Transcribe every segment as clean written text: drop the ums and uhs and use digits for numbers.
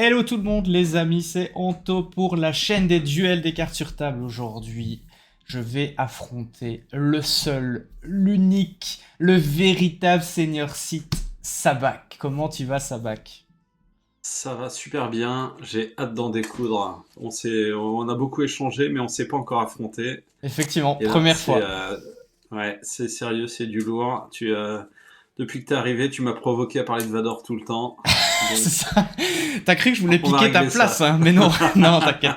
Hello tout le monde les amis, c'est Anto pour la chaîne des duels des cartes sur table. Aujourd'hui, je vais affronter le seul, l'unique, le véritable senior Sith, Sabak. Comment tu vas Sabak? Ça va super bien, j'ai hâte d'en découdre. On a beaucoup échangé, mais on s'est pas encore affronté. Effectivement, Et là, première fois. ouais, c'est sérieux, c'est du lourd. Depuis que t'es arrivé, tu m'as provoqué à parler de Vador tout le temps. C'est Donc, ça. T'as cru que je voulais on va piquer ta régler place, ça. hein, mais non, non, t'inquiète.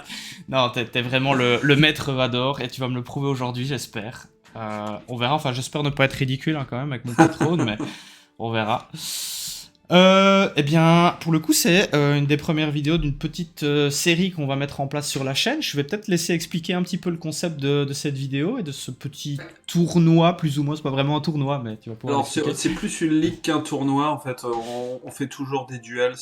Non, t'es vraiment le maître Vador et tu vas me le prouver aujourd'hui, j'espère. On verra, enfin j'espère ne pas être ridicule hein, quand même avec mon petit trône, mais on verra. Eh bien, pour le coup, c'est une des premières vidéos d'une petite série qu'on va mettre en place sur la chaîne. Je vais peut-être laisser expliquer un petit peu le concept de cette vidéo et de ce petit tournoi, plus ou moins. C'est pas vraiment un tournoi, mais tu vas pouvoir Alors, c'est l'expliquer. c'est plus une ligue qu'un tournoi, en fait. On fait toujours des duels,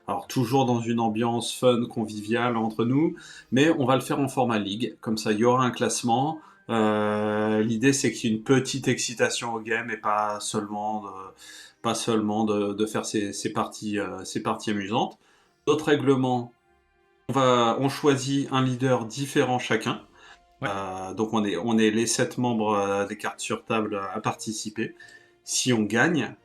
alors toujours dans une ambiance fun, conviviale entre nous, mais on va le faire en format ligue. Comme ça, il y aura un classement. L'idée, c'est qu'il y ait une petite excitation au game et pas seulement de faire ces parties amusantes. D'autres règlements, on choisit un leader différent chacun. Ouais. Donc on est les 7 membres des cartes sur table à participer. Si on gagne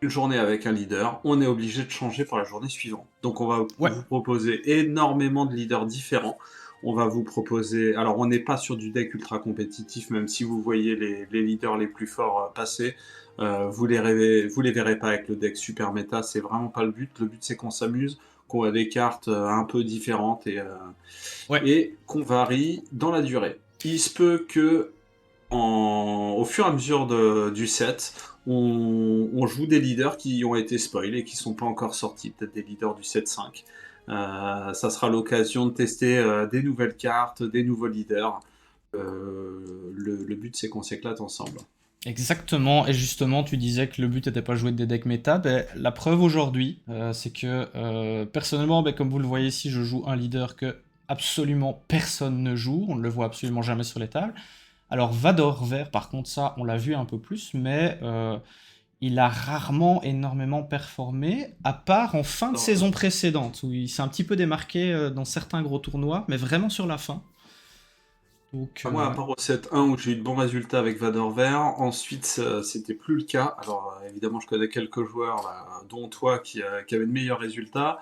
une journée avec un leader, on est obligé de changer pour la journée suivante. Donc on va Ouais. vous proposer énormément de leaders différents. On va vous proposer... Alors on n'est pas sur du deck ultra compétitif, même si vous voyez les leaders les plus forts passer. Vous les verrez pas avec le deck super méta, c'est vraiment pas le but. Le but c'est qu'on s'amuse, qu'on a des cartes un peu différentes Ouais. et qu'on varie dans la durée. Il se peut que au fur et à mesure du set, on joue des leaders qui ont été spoilés et qui ne sont pas encore sortis, peut-être des leaders du set 5. Ça sera l'occasion de tester des nouvelles cartes, des nouveaux leaders. Le but, c'est qu'on s'éclate ensemble. Exactement, et justement, tu disais que le but n'était pas de jouer des decks méta. Ben, la preuve aujourd'hui, c'est que personnellement, ben, comme vous le voyez ici, je joue un leader que absolument personne ne joue, on ne le voit absolument jamais sur les tables. Alors Vador vert, par contre, ça, on l'a vu un peu plus, mais il a rarement énormément performé, à part en fin de Alors, saison précédente, où il s'est un petit peu démarqué dans certains gros tournois, mais vraiment sur la fin. Donc, moi, à ouais. part au set 1 où j'ai eu de bons résultats avec Vador Vert, ensuite c'était plus le cas. Alors évidemment, je connais quelques joueurs, là, dont toi, qui avaient de meilleurs résultats.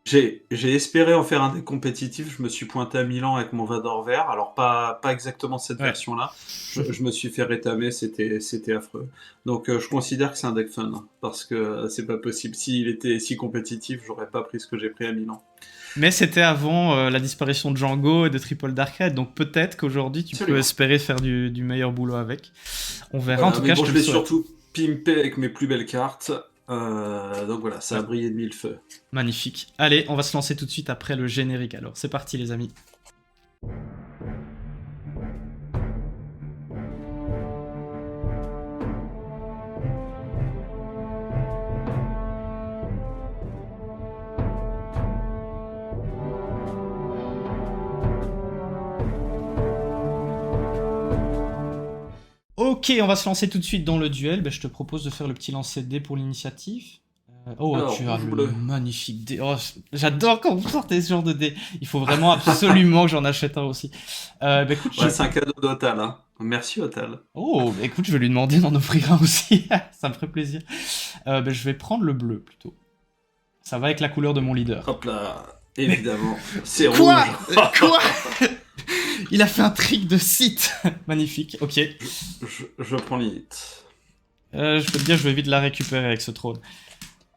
J'ai espéré en faire un des compétitifs. Je me suis pointé à Milan avec mon Vador vert. Alors, pas exactement cette Ouais. version-là. Je me suis fait rétamer, c'était affreux. Donc, je considère que c'est un deck fun. Parce que c'est pas possible. S'il était si compétitif, j'aurais pas pris ce que j'ai pris à Milan. Mais c'était avant la disparition de Django et de Triple Darkrai, donc peut-être qu'aujourd'hui tu peux Absolument. espérer faire du meilleur boulot avec. On verra, en Voilà, tout mais cas, je bon, te je le vais souhaite. surtout pimper avec mes plus belles cartes. Donc voilà, ça a Ouais, brillé de mille feux. magnifique. Allez, on va se lancer tout de suite après le générique alors. C'est parti les amis. Ok, on va se lancer tout de suite dans le duel. Ben, je te propose de faire le petit lancer de dés pour l'initiative. Oh, Alors, tu as rouge le bleu. magnifique dé. Oh, j'adore quand vous sortez ce genre de dés. Il faut vraiment absolument que j'en achète un aussi. Ben, écoute, Ouais, c'est un cadeau d'Otal, hein. Merci, Otal. Oh, bah écoute, je vais lui demander d'en offrir un aussi. Ça me ferait plaisir. Ben, je vais prendre le bleu plutôt. Ça va avec la couleur de mon leader. Hop là, Mais évidemment, c'est quoi? rouge. Quoi? Il a fait un trick de site. Magnifique. Ok. Je prends l'élite. Je peux te dire, je vais vite la récupérer avec ce trône.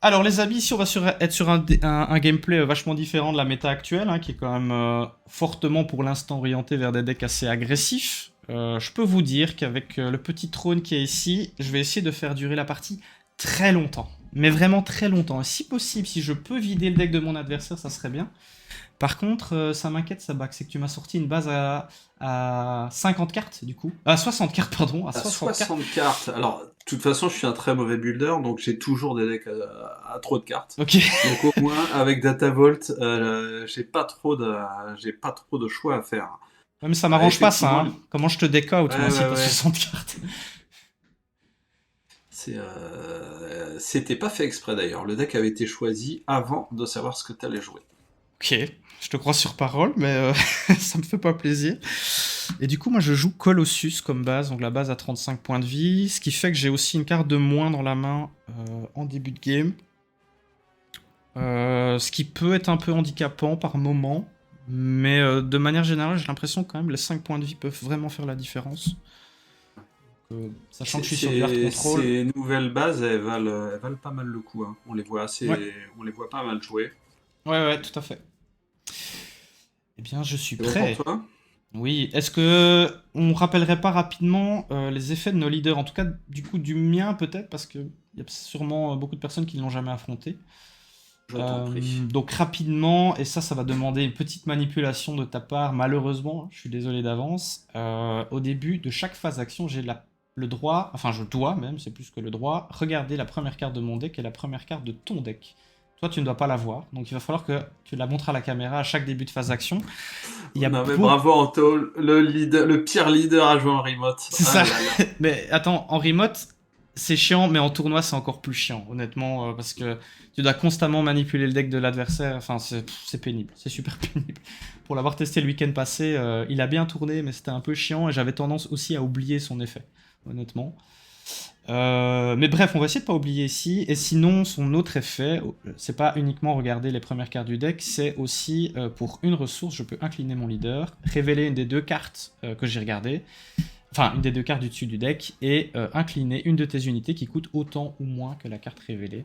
Alors les amis, ici on va être sur un gameplay vachement différent de la méta actuelle, hein, qui est quand même fortement pour l'instant orienté vers des decks assez agressifs. Je peux vous dire qu'avec le petit trône qui est ici, je vais essayer de faire durer la partie très longtemps. Mais vraiment très longtemps. Et si possible, si je peux vider le deck de mon adversaire, ça serait bien. Par contre, ça m'inquiète, Sabak, c'est que tu m'as sorti une base à 50 cartes, du coup. À 60 cartes, pardon, à À 60 cartes. 60 cartes. Alors, de toute façon, je suis un très mauvais builder, donc j'ai toujours des decks à trop de cartes. Ok. Donc au moins, avec Datavolt, j'ai pas trop de choix à faire. Ouais, mais ça m'arrange pas ça, Effectivement, hein. Comment je te décote, ouais, moi, si ouais, t'as ouais. 60 cartes? C'était pas fait exprès d'ailleurs. Le deck avait été choisi avant de savoir ce que tu allais jouer. Ok, je te crois sur parole, mais ça me fait pas plaisir. Et du coup, moi, je joue Colossus comme base, donc la base a 35 points de vie, ce qui fait que j'ai aussi une carte de moins dans la main en début de game. Ce qui peut être un peu handicapant par moment, mais de manière générale, j'ai l'impression quand même les 5 points de vie peuvent vraiment faire la différence. Sachant que je suis sur du hard control. Ces nouvelles bases, elles valent pas mal le coup, hein. Ouais, On les voit pas mal jouer. ouais, tout à fait. Eh bien, je suis C'est bon pour prêt. toi? Oui, est-ce que on rappellerait pas rapidement les effets de nos leaders, en tout cas du coup du mien peut-être, parce que il y a sûrement beaucoup de personnes qui ne l'ont jamais affronté. Je t'en prie. Donc rapidement, et ça va demander une petite manipulation de ta part, malheureusement, hein, je suis désolé d'avance. Au début de chaque phase d'action, j'ai le droit, enfin je dois même, c'est plus que le droit, regarder la première carte de mon deck et la première carte de ton deck. Toi, tu ne dois pas la voir, donc il va falloir que tu la montres à la caméra à chaque début de phase d'action. Il y a Non mais beaucoup... bravo Anto, le pire leader à jouer en remote. C'est Ah ça. là là. Mais attends, en remote, c'est chiant, mais en tournoi, c'est encore plus chiant, honnêtement, parce que tu dois constamment manipuler le deck de l'adversaire. Enfin, c'est pénible, c'est super pénible. Pour l'avoir testé le week-end passé, il a bien tourné, mais c'était un peu chiant et j'avais tendance aussi à oublier son effet, honnêtement. Mais bref, on va essayer de pas oublier ici. Et sinon, son autre effet, c'est pas uniquement regarder les premières cartes du deck, c'est aussi pour une ressource, je peux incliner mon leader, révéler une des deux cartes que j'ai regardées, enfin une des deux cartes du dessus du deck, et incliner une de tes unités qui coûte autant ou moins que la carte révélée.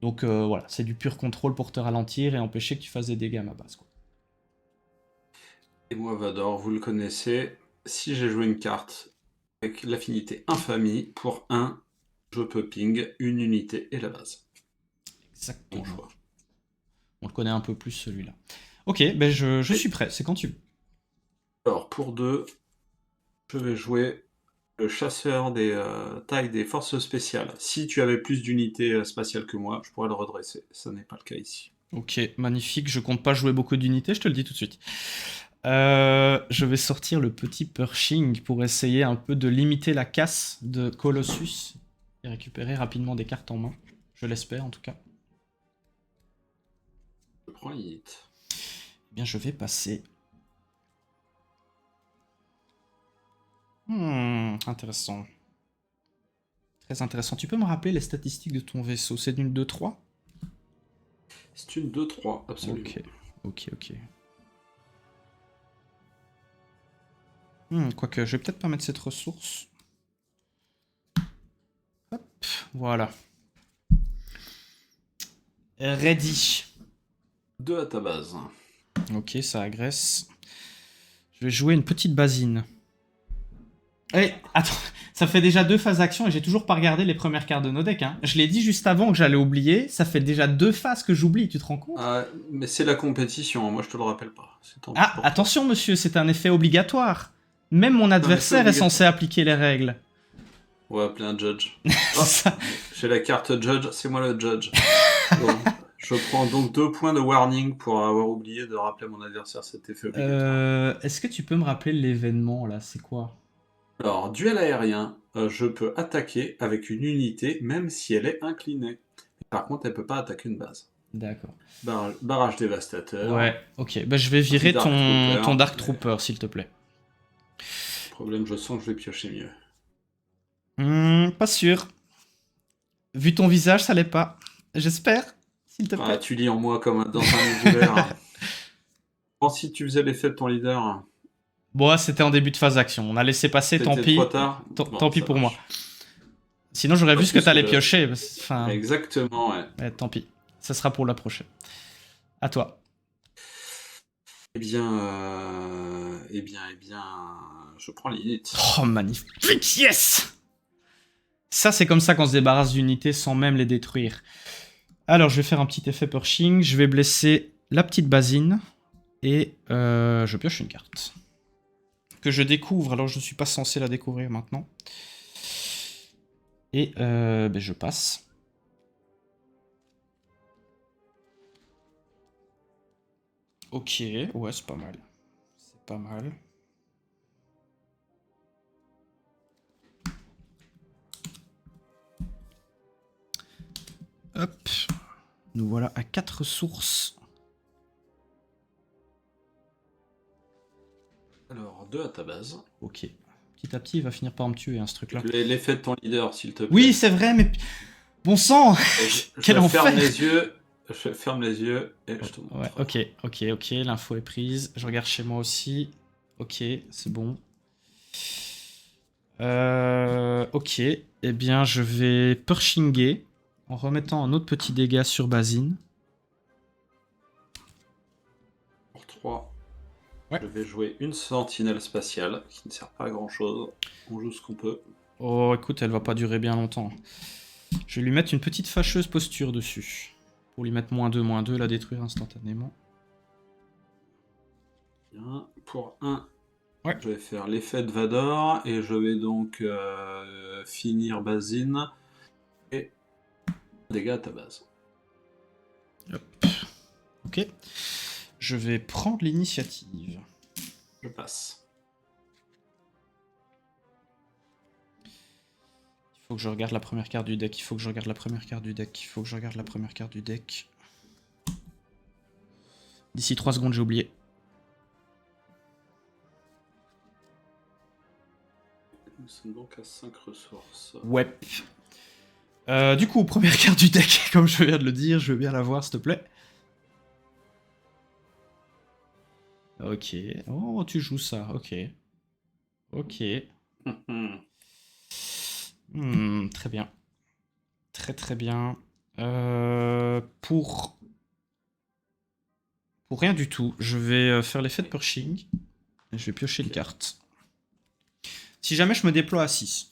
Donc voilà, c'est du pur contrôle pour te ralentir et empêcher que tu fasses des dégâts à ma base, quoi. Et moi Vador, vous le connaissez, si j'ai joué une carte avec l'affinité infamie, pour un, je peux ping une unité et la base. Mon Exactement. choix. On le connaît un peu plus celui-là. Ok, ben je suis prêt, c'est quand tu veux. Alors pour deux, je vais jouer le chasseur des tailles des forces spéciales. Si tu avais plus d'unités spatiales que moi, je pourrais le redresser. Ça n'est pas le cas ici. Ok, magnifique, je compte pas jouer beaucoup d'unités, je te le dis tout de suite. Je vais sortir le petit Pershing pour essayer un peu de limiter la casse de Colossus et récupérer rapidement des cartes en main. Je l'espère en tout cas. Je prends hit. Eh bien, je vais passer. Intéressant. Très intéressant. Tu peux me rappeler les statistiques de ton vaisseau? C'est d'une 2-3? C'est une 2-3, absolument. Ok. Quoique, je vais peut-être pas mettre cette ressource. Hop, voilà. Ready. 2 à ta base. Ok, ça agresse. Je vais jouer une petite basine. Eh, attends, ça fait déjà 2 phases d'action et j'ai toujours pas regardé les premières cartes de nos decks, hein. Je l'ai dit juste avant que j'allais oublier, ça fait déjà 2 phases que j'oublie, tu te rends compte? Ah, mais c'est la compétition, moi je te le rappelle pas. C'est tant pis Ah, pour toi. attention monsieur, c'est un effet obligatoire. Même mon Non, mais c'est adversaire est obligatoire. censé appliquer les règles. On va appeler un judge. C'est Ah, ça. j'ai la carte judge, c'est moi le judge. Bon, je prends donc 2 points de warning pour avoir oublié de rappeler à mon adversaire cet effet obligatoire. Est-ce que tu peux me rappeler l'événement là? C'est quoi? Alors, duel aérien, je peux attaquer avec une unité même si elle est inclinée. Par contre, elle peut pas attaquer une base. D'accord. Barrage dévastateur. Ouais, ok. Bah, je vais Petit virer Dark Trooper. ton Dark Trooper, s'il te plaît. Problème, je sens que je vais piocher mieux. Pas sûr. Vu ton visage, ça l'est pas. J'espère, s'il te Ah, plaît. tu lis en moi comme dans un univers. Bon, si tu faisais l'effet de ton leader, Bon, c'était en début de phase d'action. On a laissé passer, tant c'était trop pis. tard. Tant Bon, pis ça pour moi. marche. Sinon, j'aurais Pas vu ce que plus que t'allais le... piocher. Enfin, Exactement, ouais. ouais, tant pis. Ça sera pour la prochaine. À toi. Je prends l'init. Oh, magnifique, yes! Ça, c'est comme ça qu'on se débarrasse d'unités sans même les détruire. Alors, je vais faire un petit effet Pershing. Je vais blesser la petite basine. Et je pioche une carte. Que je découvre, alors je ne suis pas censé la découvrir maintenant. Et ben je passe. Ok, ouais, c'est pas mal. C'est pas mal. Hop. Nous voilà à 4 sources. Alors, 2 à ta base. Ok. Petit à petit, il va finir par me tuer, hein, ce truc-là. L'effet de ton leader, s'il te plaît. Oui, c'est vrai, mais... Bon sang. Quel je ferme enfer. les yeux. Je ferme les yeux et je te montre. Ouais, ok. L'info est prise. Je regarde chez moi aussi. Ok, c'est bon. Ok. Eh bien, je vais Pershingé en remettant un autre petit dégât sur Basine. Pour 3. Ouais. Je vais jouer une sentinelle spatiale qui ne sert pas à grand chose. On joue ce qu'on peut. Oh, écoute, elle va pas durer bien longtemps. Je vais lui mettre une petite fâcheuse posture dessus. Pour lui mettre -2, la détruire instantanément. Bien. Pour 1, Ouais. je vais faire l'effet de Vador et je vais donc finir Basine et dégâts à ta base. Hop. Ok. Je vais prendre l'initiative. Je passe. Il faut que je regarde la première carte du deck. D'ici 3 secondes, j'ai oublié. Nous sommes donc à 5 ressources. Ouais. Du coup, première carte du deck, comme je viens de le dire, je veux bien la voir, s'il te plaît. Ok. Oh, tu joues ça, ok. Ok. Très bien. Très bien. Pour rien du tout, je vais faire l'effet de Pershing. Et je vais piocher une carte. Si jamais je me déploie à 6.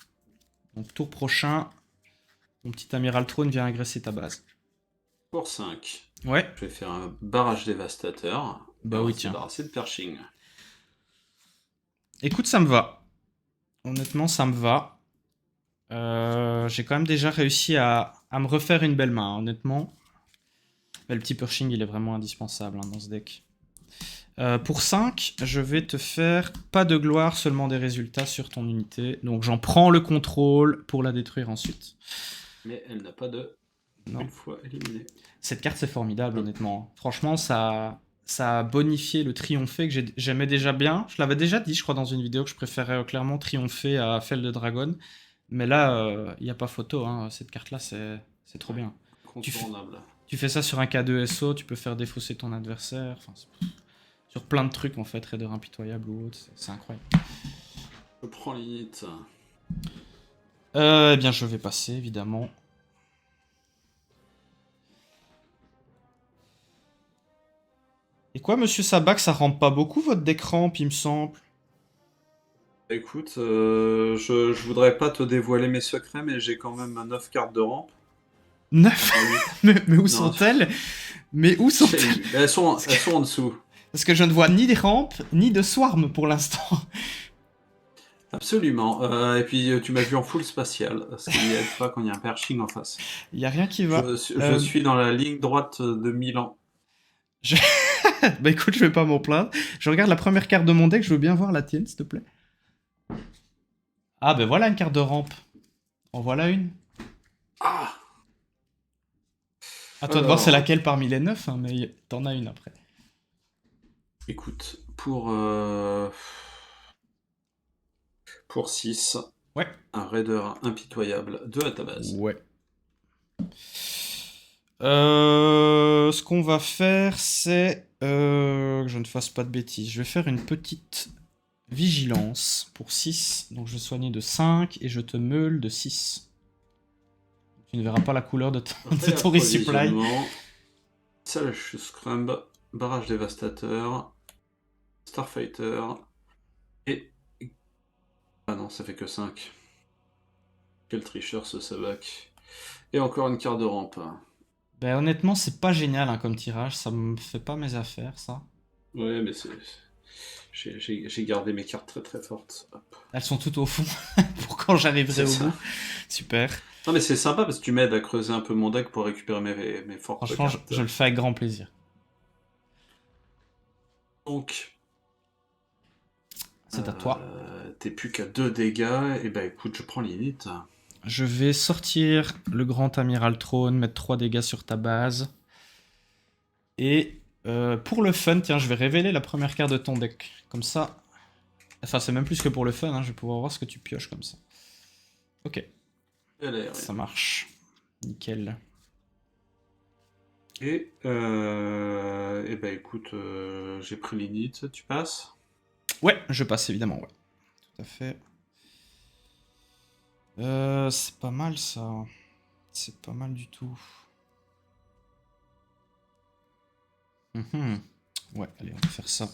Donc tour prochain, mon petit amiral trône vient agresser ta base. Pour 5. Ouais. Je vais faire un barrage dévastateur. Bah oui, tiens. Débarrasser de Pershing. Écoute, ça me va. Honnêtement, ça me va. J'ai quand même déjà réussi à me refaire une belle main, honnêtement. Mais le petit Pershing, il est vraiment indispensable dans ce deck. Pour 5, je vais te faire pas de gloire, seulement des résultats sur ton unité. Donc j'en prends le contrôle pour la détruire ensuite. Mais elle n'a pas de... Non. Une fois éliminée. Cette carte, c'est formidable, honnêtement. Franchement, ça a bonifié le triompher que j'aimais déjà bien. Je l'avais déjà dit, je crois, dans une vidéo que je préférais clairement triompher à Fel de Dragon. Mais là, il n'y a pas photo. Hein. Cette carte-là, c'est trop bien. Contournable. Tu fais ça sur un K2 SO, tu peux faire défausser ton adversaire. Enfin, sur plein de trucs, en fait, Raider impitoyable ou autre. C'est incroyable. Je prends l'init. Eh bien, je vais passer, évidemment. Et quoi, monsieur Sabac, ça rampe pas beaucoup votre deck ramp, il me semble. Écoute, je voudrais pas te dévoiler mes secrets, mais j'ai quand même 9 cartes de rampe. 9 mais où sont-elles? Mais où sont-elles? Elles sont en dessous. Parce que je ne vois ni des rampes, ni de swarm pour l'instant. Absolument. Et puis tu m'as vu en full spatial, ce qui n'aide pas quand il y a un Pershing en face. Il n'y a rien qui va. Je suis dans la ligne droite de Milan. Bah écoute, je vais pas m'en plaindre. Je regarde la première carte de mon deck, je veux bien voir la tienne, s'il te plaît. Ah ben voilà une carte de rampe. En voilà une. Ah! À toi de voir c'est laquelle parmi les 9, hein, mais t'en as une après. Écoute, pour 6, ouais. Un Raider impitoyable, 2 à ta base. Ouais. Ce qu'on va faire, c'est que je ne fasse pas de bêtises. Je vais faire une petite vigilance pour 6. Donc je vais soigner de 5 et je te meule de 6. Tu ne verras pas la couleur de ton resupply. Salash Scrumb, barrage dévastateur, Starfighter et... Ah non, ça fait que 5. Quel tricheur ce Sabac. Et encore une carte de rampe. Ben honnêtement, c'est pas génial hein, comme tirage, ça me fait pas mes affaires, ça. Ouais, mais c'est... J'ai gardé mes cartes très très fortes. Hop. Elles sont toutes au fond, pour quand j'arriverai au bout. Super. Non mais c'est sympa parce que tu m'aides à creuser un peu mon deck pour récupérer mes fortes cartes. Franchement, je le fais avec grand plaisir. Donc... C'est à toi. T'es plus qu'à 2 dégâts, et bah écoute, je prends l'init. Je vais sortir le grand amiral trône, mettre 3 dégâts sur ta base. Et pour le fun, tiens, je vais révéler la première carte de ton deck. Comme ça. Enfin, c'est même plus que pour le fun, hein, je vais pouvoir voir ce que tu pioches comme ça. Ok. Ça marche. Nickel. Et bah écoute, j'ai pris l'init, tu passes? Ouais, je passe évidemment, ouais. Tout à fait. C'est pas mal ça. C'est pas mal du tout. Ouais, allez, on va faire ça.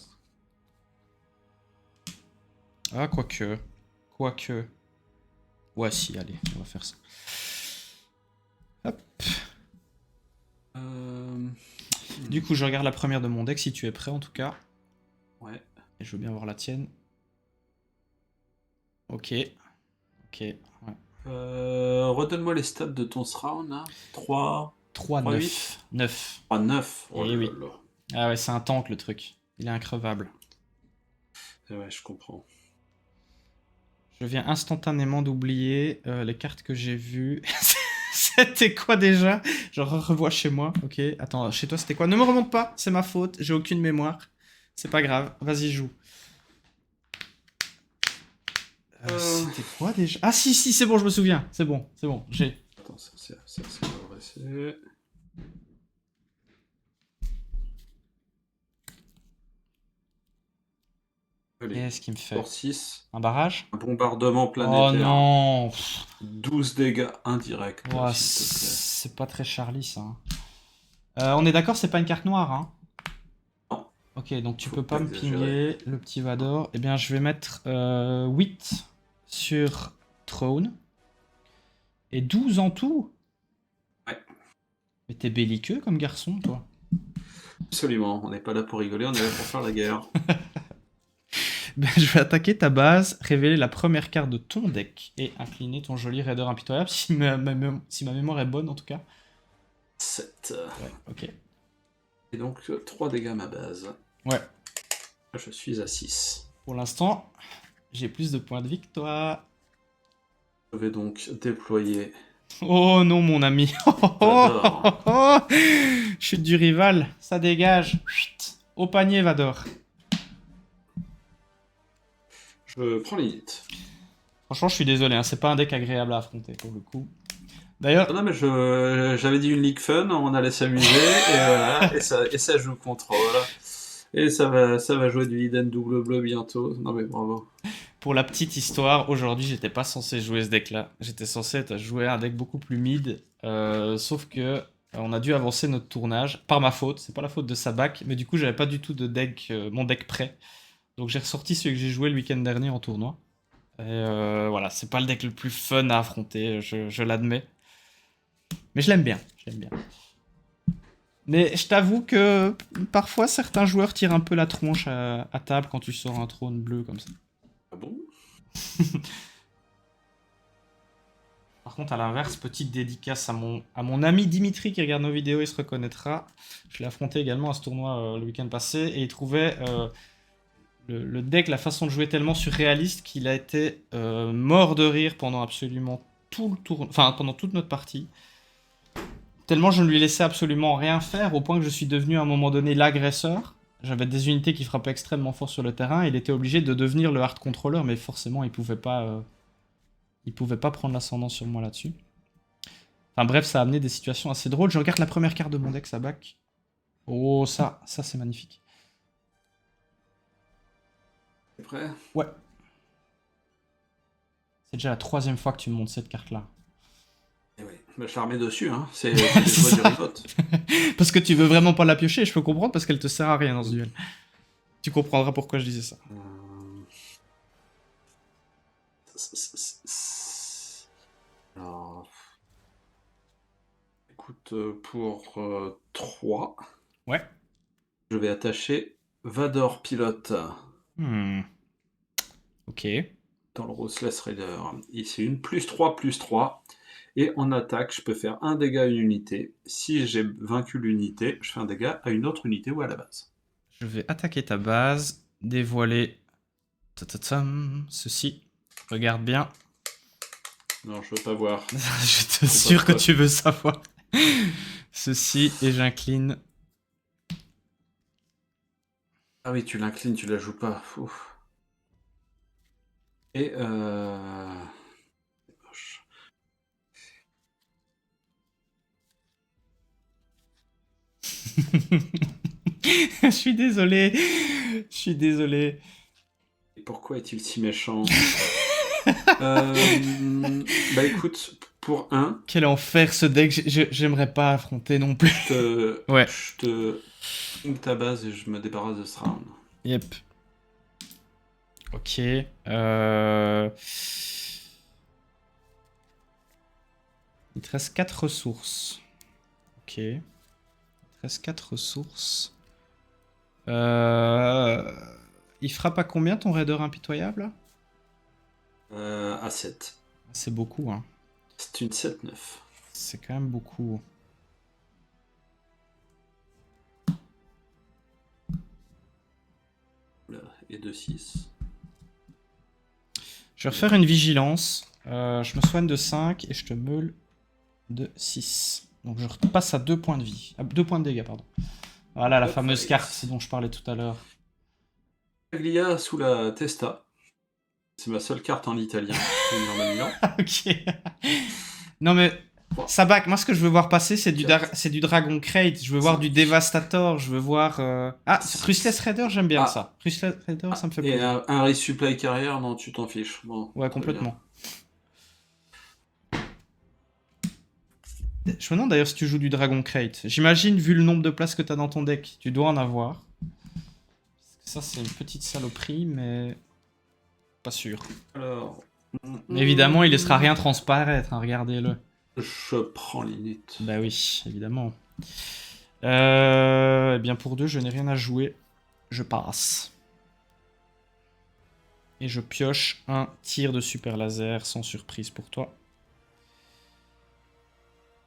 Ah, quoique. Quoique. Ouais, si, allez, on va faire ça. Hop. Du coup, je regarde la première de mon deck, si tu es prêt en tout cas. Ouais. Et je veux bien voir la tienne. Ok. Ok, ouais. Redonne-moi les stats de ton round, là. 3... 3, 9. 9. 3, 9. Oh Eh là oui. là. Ah ouais, c'est un tank le truc. Il est increvable. Ouais, je comprends. Je viens instantanément d'oublier les cartes que j'ai vues. C'était quoi déjà? Je revois chez moi. Ok, attends, chez toi c'était quoi? Ne me remonte pas, c'est ma faute, j'ai aucune mémoire. C'est pas grave, vas-y joue. C'était quoi déjà? Ah si, si, c'est bon, je me souviens. C'est bon, j'ai. Attends, ça c'est progressé. Qu'est-ce qu'il me fait? Pour 6. Un barrage? Un bombardement planétaire. Oh non! 12 dégâts indirects, Oh, s'il te plaît. c'est pas très Charlie ça. On est d'accord, c'est pas une carte noire, hein? Non. Ok, donc tu Faut peux pas me exagérer. pinguer le petit Vador. Eh bien, je vais mettre 8 sur Throne. Et 12 en tout? Ouais. Mais t'es belliqueux comme garçon, toi. Absolument, on n'est pas là pour rigoler, on est là pour faire la guerre. Ben, je vais attaquer ta base, révéler la première carte de ton deck et incliner ton joli Raider impitoyable, si ma mémoire est bonne en tout cas. 7. Ouais, ok. Et donc 3 dégâts à ma base. Ouais. Je suis à 6. Pour l'instant, j'ai plus de points de vie que toi. Je vais donc déployer... Oh non, mon ami. Vador. Chute du rival, ça dégage. Chut. Au panier, Vador. Je prends l'init. Franchement, je suis désolé, hein, c'est pas un deck agréable à affronter pour le coup. D'ailleurs, Non mais j'avais dit une ligue fun, on allait s'amuser, et voilà, et ça joue contrôle. Et ça va jouer du hidden double bleu bientôt. Non mais bravo. pour la petite histoire, aujourd'hui, j'étais pas censé jouer ce deck-là. J'étais censé jouer un deck beaucoup plus mid, sauf que on a dû avancer notre tournage par ma faute. C'est pas la faute de Sabak, mais du coup, j'avais pas du tout de deck, mon deck prêt. Donc j'ai ressorti celui que j'ai joué le week-end dernier en tournoi. Et voilà, c'est pas le deck le plus fun à affronter, je l'admets. Mais je l'aime bien, je l'aime bien. Mais je t'avoue que parfois certains joueurs tirent un peu la tronche à table quand tu sors un trône bleu comme ça. Ah bon? Par contre, à l'inverse, petite dédicace à mon ami Dimitri qui regarde nos vidéos, il se reconnaîtra. Je l'ai affronté également à ce tournoi le week-end passé et il trouvait le deck, la façon de jouer tellement surréaliste qu'il a été mort de rire pendant absolument tout le tournoi, enfin pendant toute notre partie. Tellement je ne lui laissais absolument rien faire, au point que je suis devenu à un moment donné l'agresseur. J'avais des unités qui frappaient extrêmement fort sur le terrain, et il était obligé de devenir le hard controller, mais forcément il pouvait pas prendre l'ascendant sur moi là-dessus. Enfin bref, ça a amené des situations assez drôles. Je regarde la première carte de mon deck, ça back. Oh, ça c'est magnifique. T'es prêt? Ouais. C'est déjà la 3e fois que tu me montres cette carte-là. Eh oui, bah, je la remets dessus, hein. C'est des choix du ripote. Parce que tu veux vraiment pas la piocher, je peux comprendre, parce qu'elle te sert à rien dans ce duel. Tu comprendras pourquoi je disais ça. Alors... Écoute, pour 3, Ouais. je vais attacher Vador Pilote. Ok. Dans le Ruthless Raider. Ici, une +3/+3. Et en attaque, je peux faire un dégât à une unité. Si j'ai vaincu l'unité, je fais un dégât à une autre unité ou à la base. Je vais attaquer ta base, dévoiler ceci. Regarde bien. Non, je veux pas voir. Je t'assure que tu veux savoir. Ceci, et j'incline. Ah oui, tu l'inclines, tu la joues pas. Ouf. Et moche. Je suis désolé. Je suis désolé. Et pourquoi est-il si méchant? Bah écoute, pour un, Quel enfer ce deck. J'aimerais pas affronter non plus. Ouais. je te ping ta base et je me débarrasse de ce round. Yep. Ok. Il te reste 4 ressources. Ok. Il te reste 4 ressources. Il frappe à combien ton raider impitoyable? À 7. C'est beaucoup, hein. C'est une 7-9. C'est quand même beaucoup. Et 2-6. Je vais refaire une vigilance. Je me soigne de 5 et je te meule de 6. Donc je repasse à 2 points de vie. À 2 points de dégâts, pardon. Voilà la fameuse carte dont je parlais tout à l'heure. Paglia sous la testa. C'est ma seule carte en italien. Ok. Non mais, Sabak, moi ce que je veux voir passer, c'est du Dragon Crate. Je veux voir du Devastator. Je veux voir... Ah, Ruthless Raider, j'aime bien ça. Ruthless Raider, ça me fait plaisir. Et un resupply carrière, non, tu t'en fiches. Bon, ouais, complètement. Je me demande d'ailleurs si tu joues du Dragon Crate. J'imagine, vu le nombre de places que tu as dans ton deck, tu dois en avoir. Ça, c'est une petite saloperie, mais... Pas sûr. Alors... Évidemment, il laissera rien transparaître, hein, regardez-le. Je prends l'init. Bah oui, évidemment. Eh bien, pour 2, je n'ai rien à jouer. Je passe. Et je pioche un tir de super laser, sans surprise pour toi.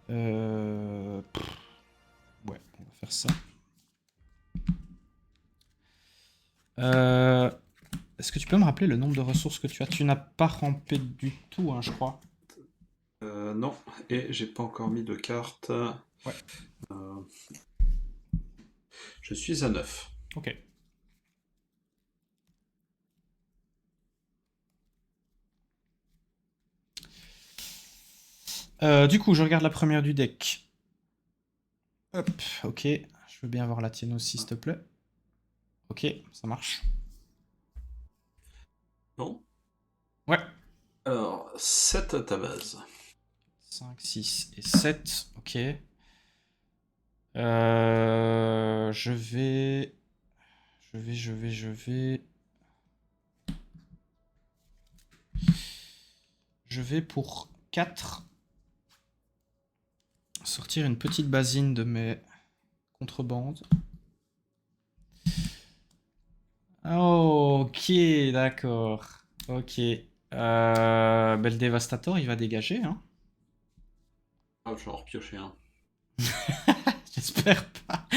Ouais, on va faire ça. Est-ce que tu peux me rappeler le nombre de ressources que tu as? Tu n'as pas rampé du tout, hein, je crois. Non, et j'ai pas encore mis de carte. Ouais. Je suis à 9. Ok. Du coup, je regarde la première du deck. Hop, ok. Je veux bien avoir la tienne aussi, s'il te plaît. Ok, ça marche. Non? Ouais. Alors, 7 à ta base. 5, 6 et 7, ok. Je vais... Je vais pour 4 sortir une petite basine de mes contrebandes. Ok, d'accord. Ok. Le Devastator, il va dégager, hein. Ah, je vais en repiocher un. J'espère pas.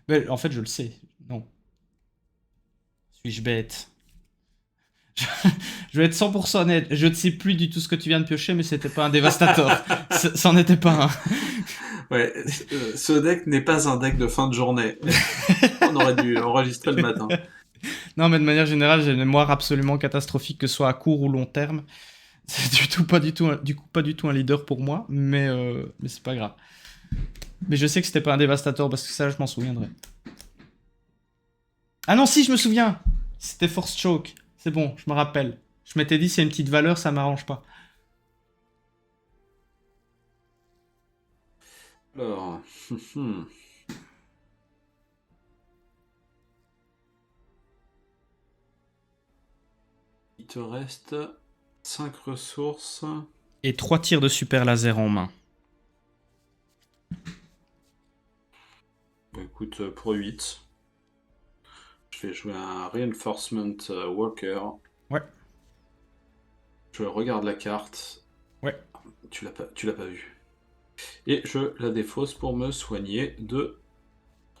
Mais, en fait, je le sais. Non. Suis-je bête? Je vais être 100% honnête. Je ne sais plus du tout ce que tu viens de piocher, mais c'était pas un Devastator. C'en était pas un. Ouais, ce deck n'est pas un deck de fin de journée. On aurait dû enregistrer le matin. Non, mais de manière générale, j'ai une mémoire absolument catastrophique, que ce soit à court ou long terme. C'est pas du tout un leader pour moi, mais c'est pas grave. Mais je sais que c'était pas un Devastator, parce que ça, je m'en souviendrai. Ah non, si, je me souviens. C'était Force Choke. C'est bon, je me rappelle. Je m'étais dit, s'il y a une petite valeur, ça m'arrange pas. Alors... Il te reste 5 ressources. Et 3 tirs de super laser en main. Bah, écoute, pour 8. Je vais jouer un Reinforcement Walker. Ouais. Je regarde la carte. Ouais. Tu l'as pas vu. Et je la défausse pour me soigner de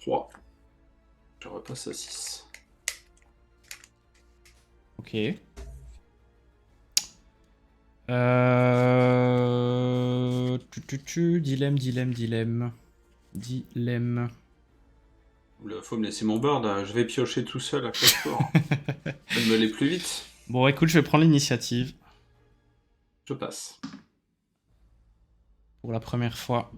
3. Je repasse à 6. Ok. Dilemme. Faut me laisser mon board, là. Je vais piocher tout seul à chaque tour. Je vais me aller plus vite. Bon, écoute, je vais prendre l'initiative Je passe. pour la première fois.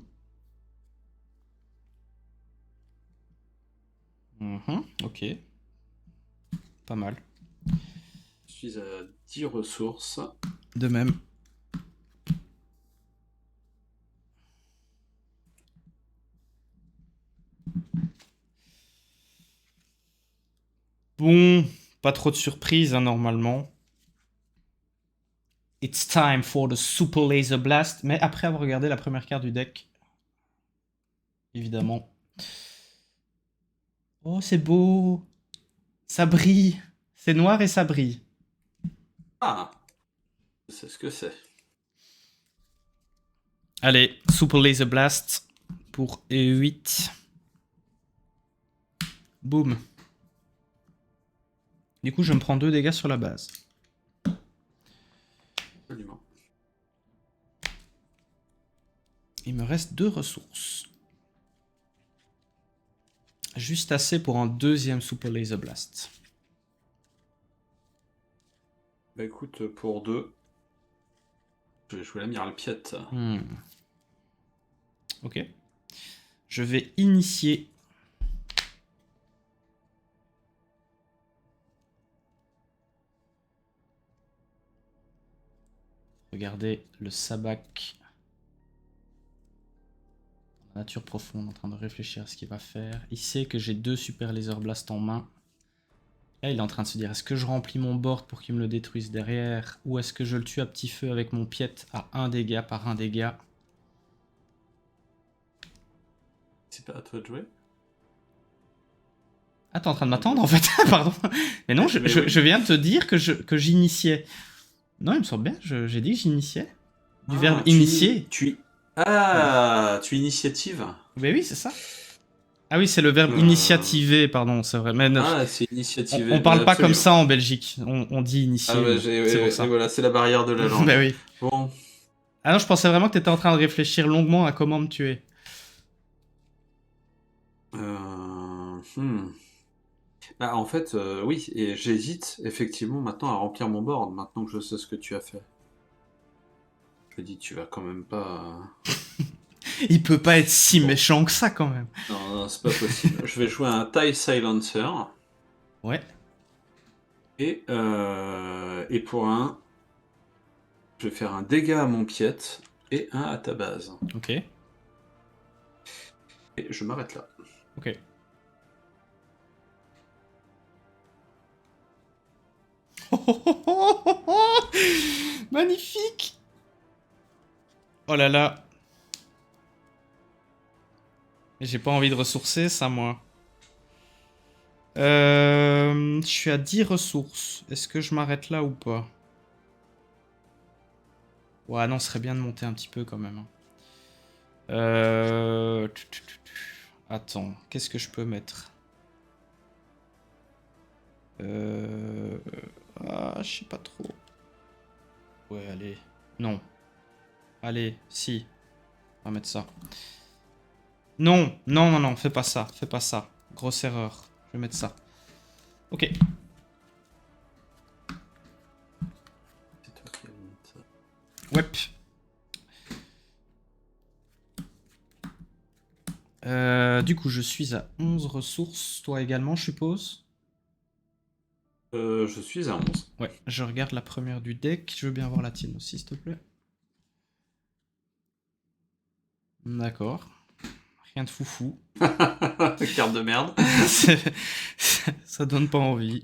Ok. Pas mal. Je suis à 10 ressources. De même. Bon, pas trop de surprises, hein, normalement. It's time for the Super Laser Blast. Mais après avoir regardé la première carte du deck, évidemment. Oh, c'est beau. Ça brille. C'est noir et ça brille. Ah, je sais ce que c'est. Allez, Super Laser Blast pour E8. Boum. Du coup, je me prends 2 dégâts sur la base. Absolument. Il me reste 2 ressources. Juste assez pour un deuxième Super Laser Blast. Bah écoute, pour 2, je vais jouer l'amiral Piet. Ok. Je vais initier. Regardez le Sabak. Nature profonde, en train de réfléchir à ce qu'il va faire. Il sait que j'ai 2 Super Laser Blast en main. Là, il est en train de se dire, est-ce que je remplis mon board pour qu'il me le détruise derrière, ou est-ce que je le tue à petit feu avec mon piet à 1 dégât par 1 dégât? C'est pas à toi de jouer? Ah, t'es en train de m'attendre en fait. Pardon. Mais non, je viens de te dire que j'initiais. Non, il me semble bien, j'ai dit que j'initiais. Du verbe initier. Tu initiative? Mais oui, c'est ça. Ah oui, c'est le verbe initiativer, pardon, c'est vrai. Mais c'est initiativer. on parle pas comme ça en Belgique. On dit initier. Ah bah, c'est pour ça. Et voilà, c'est la barrière de la langue. Bah oui. Bon. Ah non, je pensais vraiment que t'étais en train de réfléchir longuement à comment me tuer. Bah, en fait, oui, et j'hésite effectivement maintenant à remplir mon board, maintenant que je sais ce que tu as fait. Je me dis, tu vas quand même pas... Il peut pas être si méchant que ça quand même. Non, c'est pas possible. Je vais jouer un TIE Silencer. Ouais. Et pour un, je vais faire un dégât à mon piet et un à ta base. Ok. Et je m'arrête là. Ok. Magnifique. Oh là là. J'ai pas envie de ressourcer ça, moi. Je suis à 10 ressources. Est-ce que je m'arrête là ou pas? Ouais, non, ce serait bien de monter un petit peu quand même. Attends, qu'est-ce que je peux mettre? Ah, je sais pas trop. Ouais, allez. Non. Allez, si. On va mettre ça. Non, non, non, non, fais pas ça. Fais pas ça. Grosse erreur. Je vais mettre ça. Ok. C'est toi qui as mis ça. Wep. Du coup, je suis à 11 ressources. Toi également, je suppose? Je suis à 11. Ouais, je regarde la première du deck. Je veux bien voir la tienne aussi, s'il te plaît. D'accord. Rien de foufou. Carte de merde. Ça donne pas envie.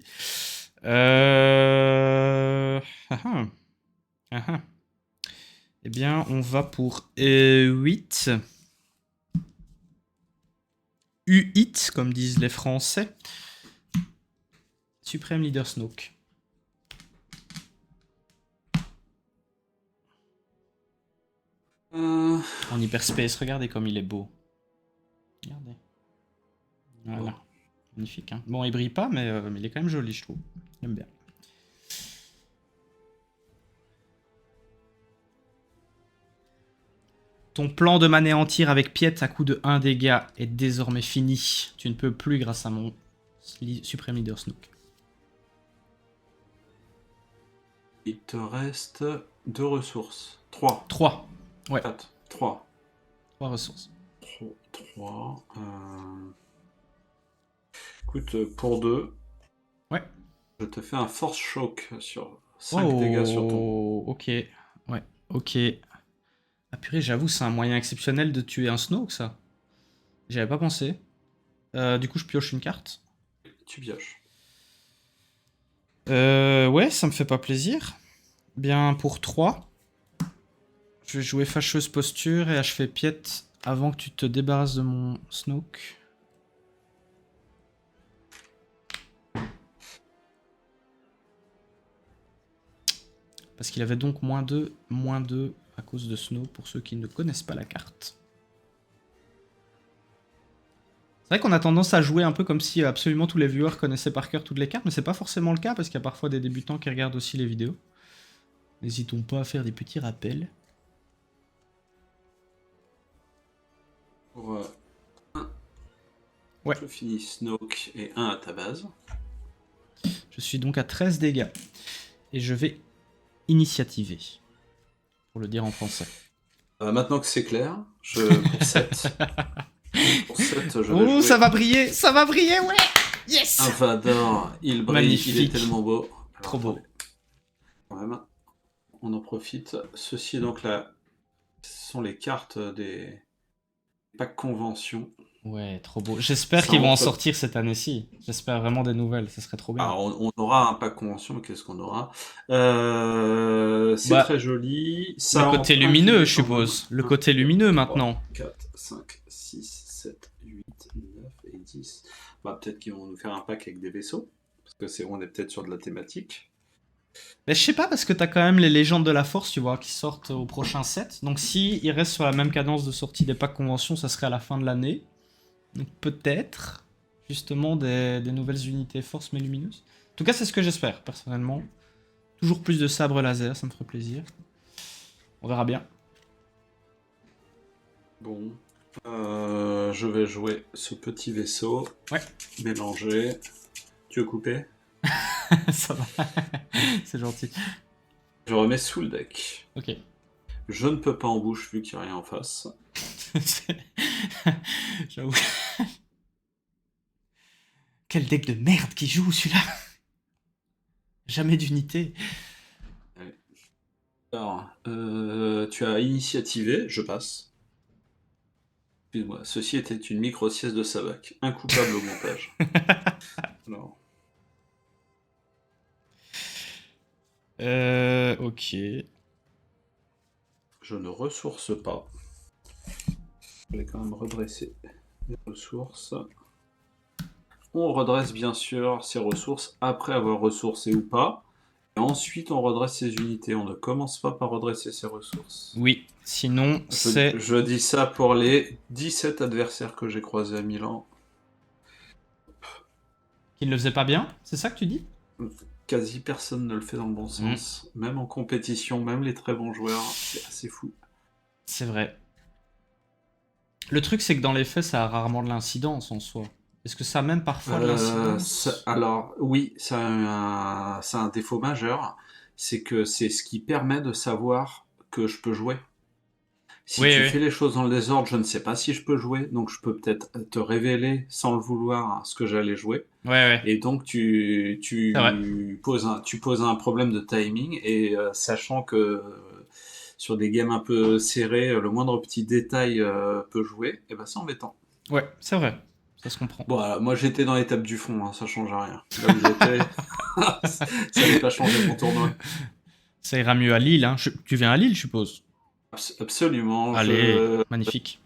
Ah ah. Ah ah. Eh bien, on va pour 8. U-hit, comme disent les Français. Supreme Leader Snoke. En hyperspace, regardez comme il est beau. Regardez. Voilà. Bon. Magnifique. Hein. Bon, il brille pas, mais il est quand même joli, je trouve. J'aime bien. Ton plan de m'anéantir avec Piet à coup de 1 dégât est désormais fini. Tu ne peux plus grâce à mon Supreme Leader Snook. Il te reste 2 ressources. 3. 3. Ouais. 4. 3. 3 ressources. 3. Écoute, pour 2. Ouais. Je te fais un Force Shock sur 5 dégâts sur ton. Ok. Ouais. Ok. Ah purée, j'avoue, c'est un moyen exceptionnel de tuer un Snoke, ça. J'avais pas pensé. Du coup, je pioche une carte. Tu pioches. Ouais, ça me fait pas plaisir. Bien, pour 3. Je vais jouer Fâcheuse Posture et achever Piet avant que tu te débarrasses de mon Snoke. Parce qu'il avait donc -2 à cause de Snow, pour ceux qui ne connaissent pas la carte. C'est vrai qu'on a tendance à jouer un peu comme si absolument tous les viewers connaissaient par cœur toutes les cartes, mais c'est pas forcément le cas, parce qu'il y a parfois des débutants qui regardent aussi les vidéos. N'hésitons pas à faire des petits rappels. Pour 1. Ouais. Je finis Snoke et 1 à ta base. Je suis donc à 13 dégâts. Et je vais initiativer. Pour le dire en français. Maintenant que c'est clair, pour 7. Pour 7, je vais jouer ça va briller, ouais. Yes. un Vador, il brille, Magnifique. il est tellement beau. Alors, trop beau. Quand même, on en profite. Ceci est donc là, ce sont les cartes des packs convention. Ouais, trop beau. J'espère Ça qu'ils vont en entre- sortir cette année-ci. J'espère vraiment des nouvelles, ça serait trop bien. Alors, on aura un pack convention, mais qu'est-ce qu'on aura? C'est Bah, très joli. Ça le côté entre lumineux, un je suppose. Le côté 1, 2, lumineux 3, maintenant. 4, 5, 6, 7, 8, 9 et 10. Bah, peut-être qu'ils vont nous faire un pack avec des vaisseaux. Parce que on est peut-être sur de la thématique. Mais je sais pas, parce que t'as quand même les légendes de la force, tu vois, qui sortent au prochain set. Donc si ils restent sur la même cadence de sortie des packs convention, ça serait à la fin de l'année. Donc peut-être, justement, des nouvelles unités force mais lumineuses. En tout cas, c'est ce que j'espère, personnellement. Toujours plus de sabres laser, ça me ferait plaisir. On verra bien. Bon. Je vais jouer ce petit vaisseau. Ouais. Mélanger. Tu veux couper? Ça va. C'est gentil. Je remets sous le deck. Ok. Je ne peux pas en bouche vu qu'il n'y a rien en face. J'avoue. Quel deck de merde qui joue celui-là. Jamais d'unité. Alors, tu as initiativé, je passe. Excuse-moi, ceci était une micro-sieste de Sabac. Incoupable au montage. Alors. Ok. Je ne ressource pas. Je vais quand même redresser les ressources. On redresse bien sûr ses ressources après avoir ressourcé ou pas. Et ensuite, on redresse ses unités. On ne commence pas par redresser ses ressources. Oui, sinon c'est... Je dis ça pour les 17 adversaires que j'ai croisés à Milan. Qui ne le faisait pas bien, c'est ça que tu dis? Quasi personne ne le fait dans le bon sens. Même en compétition, même les très bons joueurs, c'est assez fou. C'est vrai. Le truc, c'est que dans les faits, ça a rarement de l'incidence en soi. Est-ce que ça a même parfois de l'incidence? Alors, oui, ça a un défaut majeur. C'est que c'est ce qui permet de savoir que je peux jouer. Si Oui, tu oui. fais les choses dans le désordre, je ne sais pas si je peux jouer. Donc, je peux peut-être te révéler sans le vouloir ce que j'allais jouer. Ouais, ouais. Et donc, tu poses un problème de timing. Et sachant que sur des games un peu serrés, le moindre petit détail peut jouer, et ben c'est embêtant. Ouais, c'est vrai. Ça se comprend. Bon, moi j'étais dans l'étape du fond, hein, ça change rien. Là où j'étais, ça n'avait pas changé mon tournoi. Ça ira mieux à Lille, hein. Tu viens à Lille, je suppose. Absolument. Allez, magnifique.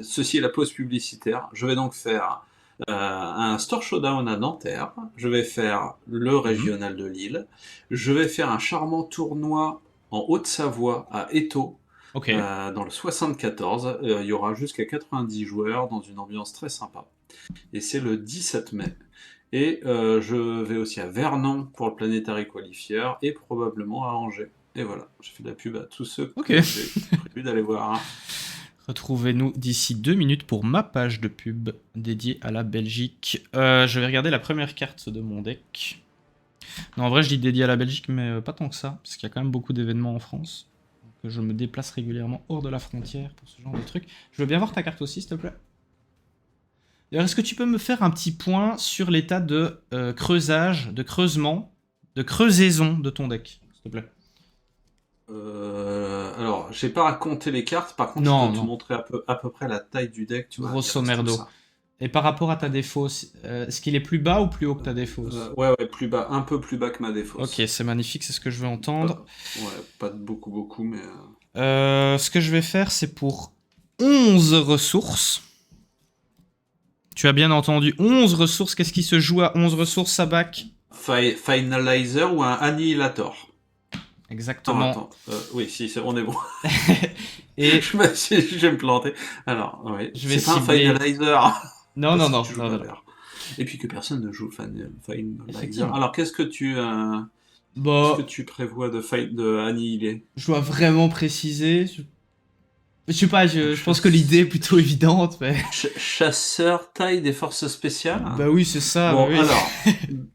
Ceci est la pause publicitaire. Je vais donc faire un Store Showdown à Nanterre. Je vais faire le régional de Lille. Je vais faire un charmant tournoi en Haute-Savoie à Étaux. Ok. Dans le 74. Il y aura jusqu'à 90 joueurs dans une ambiance très sympa. Et c'est le 17 mai. Et je vais aussi à Vernon pour le Planetary Qualifier et probablement à Angers. Et voilà, j'ai fait de la pub à tous ceux que j'ai prévu d'aller voir. Hein. Retrouvez-nous d'ici 2 minutes pour ma page de pub dédiée à la Belgique. Je vais regarder la première carte de mon deck. Non, en vrai, je dis dédiée à la Belgique, mais pas tant que ça, parce qu'il y a quand même beaucoup d'événements en France. Donc, je me déplace régulièrement hors de la frontière pour ce genre de truc. Je veux bien voir ta carte aussi, s'il te plaît. D'ailleurs, est-ce que tu peux me faire un petit point sur l'état de creusage, de creusement, de creusaison de ton deck, s'il te plaît? Alors, j'ai pas à compter les cartes, par contre, Non, je peux te non. montrer à peu près la taille du deck, tu vois. il Grosso reste tout merdo. ça. Et par rapport à ta défausse, est-ce qu'il est plus bas ou plus haut que ta défausse? Ouais, plus bas, un peu plus bas que ma défausse. Ok, c'est magnifique, c'est ce que je veux entendre. Pas de beaucoup, mais... Ce que je vais faire, c'est pour 11 ressources. Tu as bien entendu, 11 ressources. Qu'est-ce qui se joue à 11 ressources, Sabak? Finalizer ou un Annihilator? Exactement. Attends. Oui, si, on est bon. Et je vais me planter. Alors, oui. je vais C'est pas un cibler... Finalizer. Non, non, Parce que non. tu joues non, pas non. vert. Et puis que personne ne joue Finalizer. Effectivement. Alors, qu'est-ce que tu Bah, prévois de annihiler? je dois vraiment préciser. Je sais pas, je pense que l'idée est plutôt évidente, mais... Chasseur, taille des forces spéciales. Bah oui, c'est ça. Bon, bah oui. alors,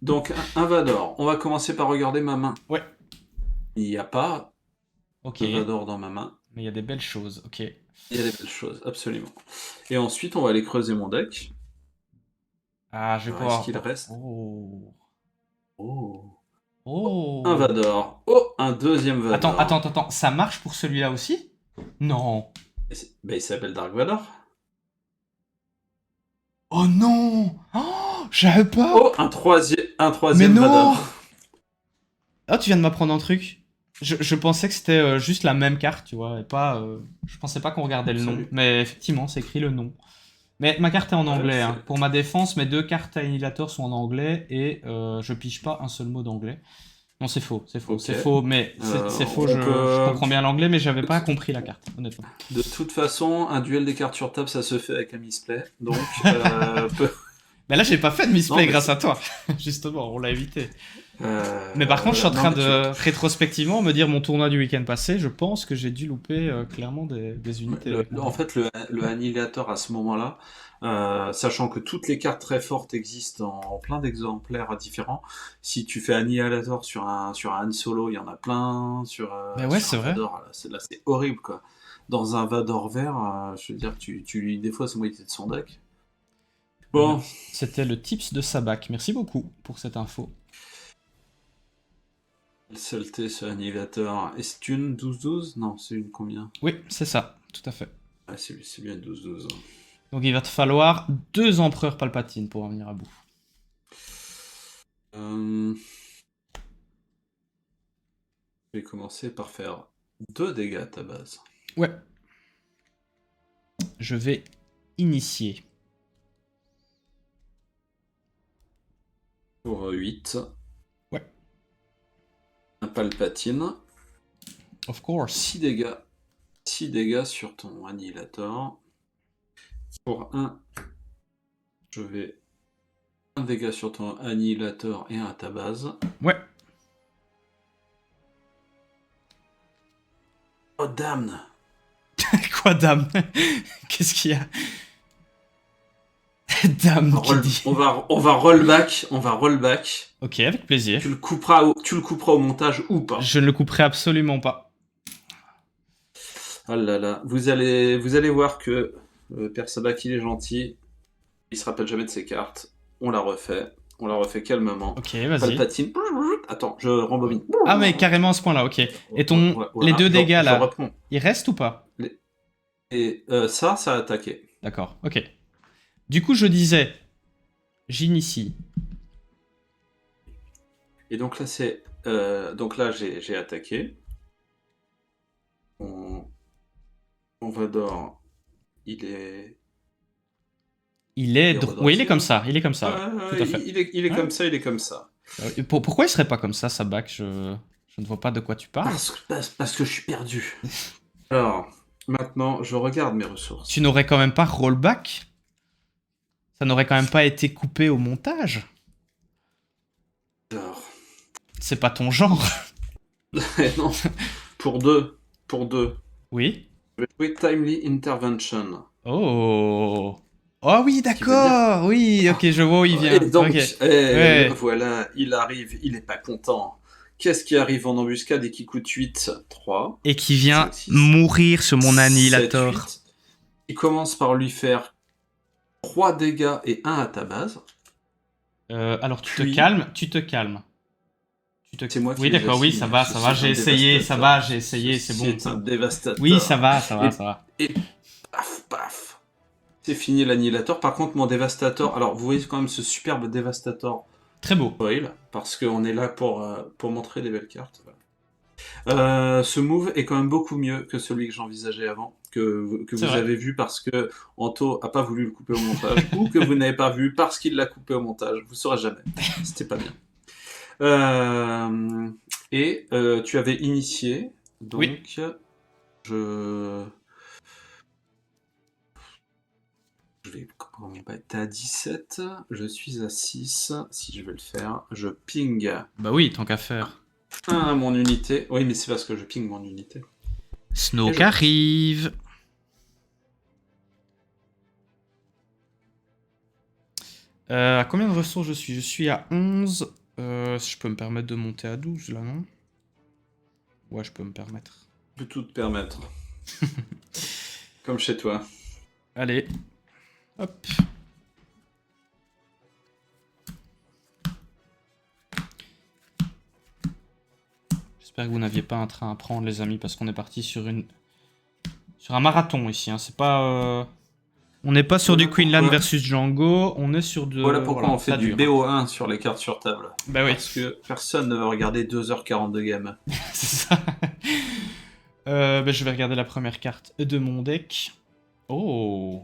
donc un Vador. On va commencer par regarder ma main. Ouais. Il n'y a pas Ok. de Vador dans ma main. Mais il y a des belles choses, ok. Il y a des belles choses, absolument. Et ensuite, on va aller creuser mon deck. Ah, je vais Alors, pouvoir... est-ce qu'il reste Oh. Oh. Oh. Un Vador. Oh, un deuxième Vador. Attends. Ça marche pour celui-là aussi? Non. Il s'appelle Dark Vador. Oh non! Oh, j'avais pas! Oh, un troisième Mais non! Vador. Ah, tu viens de m'apprendre un truc. Je pensais que c'était juste la même carte, tu vois, et pas... je pensais pas qu'on regardait le nom. Salut. Mais effectivement, c'est écrit le nom. Mais ma carte est en anglais, hein. c'est- Pour ma défense, mes 2 cartes Annihilator sont en anglais, et je pige pas un seul mot d'anglais. Non, c'est faux, Ok. c'est faux, mais c'est faux, on je peut- comprends bien l'anglais, mais j'avais pas compris la carte, honnêtement. De toute façon, un duel des cartes sur table, ça se fait avec un misplay. Donc, Mais là, j'ai pas fait de misplay Non, mais grâce à toi. Justement, on l'a évité. euh, Mais par contre, je suis en non, train mais de, rétrospectivement, me dire mon tournoi du week-end passé, je pense que j'ai dû louper clairement des unités. avec moi. En fait, le Annihilator à ce moment-là, sachant que toutes les cartes très fortes existent en plein d'exemplaires différents, si tu fais Annihilator sur un Han Solo, il y en a plein. Mais ouais, Sur c'est un vrai. Vador, là, c'est horrible, quoi. Dans un Vador vert, je veux dire, tu lui des fois c'est moitié de son deck. Bon, C'était le tips de Sabak. Merci beaucoup pour cette info. quelle saleté ce Annihilator. Est-ce une 12-12? Non, c'est une combien? Oui, c'est ça, tout à fait. Ah, c'est bien une 12-12. Donc il va te falloir 2 empereurs Palpatine pour en venir à bout. Je vais commencer par faire 2 dégâts à ta base. Ouais. Je vais initier. Pour 8. Ouais. Un Palpatine. Of course. 6 dégâts. 6 dégâts sur ton Annihilator. Pour 1, je vais 1 dégât sur ton Annihilator et 1 à ta base. Ouais. Oh, damn! Quoi, dame? Qu'est-ce qu'il y a? Dame qui dit. On va rollback. On va rollback. Ok, avec plaisir. Tu le couperas au montage ou pas. Je ne le couperai absolument pas. Oh là là. Vous allez voir que Père Sabak, il est gentil. Il se rappelle jamais de ses cartes. On la refait. On la refait calmement. Ok, vas-y. Palpatine. Attends, je rembobine. Ah, mais carrément à ce point-là, ok. Et ton... Voilà, les 2 dégâts, je là, reprends. ils restent ou pas? Et ça a attaqué. D'accord, ok. Du coup, je disais, j'initie. Et donc là, c'est... donc là, j'ai attaqué. On Vador, il est... Il est... Il est Oui, il est redressé. comme ça, il est comme ça. Ouais, tout à fait. il est Ouais. comme ça, il est comme ça. Pourquoi il serait pas comme ça, Sabak? Je ne vois pas de quoi tu parles. Parce que je suis perdu. Alors, maintenant, je regarde mes ressources. Tu n'aurais quand même pas rollback? Ça n'aurait quand même pas été coupé au montage? Alors... C'est pas ton genre. non, pour 2. Oui. Je vais jouer Timely Intervention. Oh. Oh oui, Ce qui veut dire... d'accord. Oui, ok, je vois où il Et vient. donc, Ok. le Ouais. voilà, il arrive, il est pas content. Qu'est-ce qui arrive en embuscade et qui coûte 8? 3, Et qui vient 5, 6, mourir sur mon 7, annihilator. 8. Il commence par lui faire 3 dégâts et 1 à ta base. Alors tu te Puis, calmes, tu te calmes. c'est moi qui Oui, les d'accord, oui, assigne. ça va, Ceci est j'ai un essayé, ça dévastateur. va, j'ai essayé, c'est Ceci bon. est un Oui, dévastateur. ça va, ça va, Et, ça va. et paf, paf. C'est fini l'annihilateur. Par contre, mon dévastateur. Alors, vous voyez quand même ce superbe dévastateur Très beau. foil. Parce qu'on est là pour montrer des belles cartes. Voilà. Ce move est quand même beaucoup mieux que celui que j'envisageais avant, que C'est vous vrai. avez vu parce que Anto a pas voulu le couper au montage, ou que vous n'avez pas vu parce qu'il l'a coupé au montage. Vous saurez jamais. C'était pas bien. Tu avais initié, Oui. donc je vais t'es à 17, je suis à 6. Si je vais le faire, je ping Bah oui, tant qu'à faire. mon unité. Oui, mais c'est parce que je ping mon unité. Et Snoke je passe. arrive. À combien de ressources je suis? Je suis à 11. Si je peux me permettre de monter à 12 là, non? Ouais, je peux me permettre. Je peux tout te permettre. Comme chez toi. Allez. Hop. J'espère que vous n'aviez pas un train à prendre, les amis, parce qu'on est parti sur un marathon ici. Hein. C'est pas. On n'est pas sur Voilà du Queenland pourquoi, versus Django. On est sur de. voilà pourquoi Voilà, on fait ça du dure. Hein. BO1 sur les cartes sur table. Bah oui. Parce que personne ne va regarder 2h40 de game. C'est ça. Bah, je vais regarder la première carte de mon deck. Oh.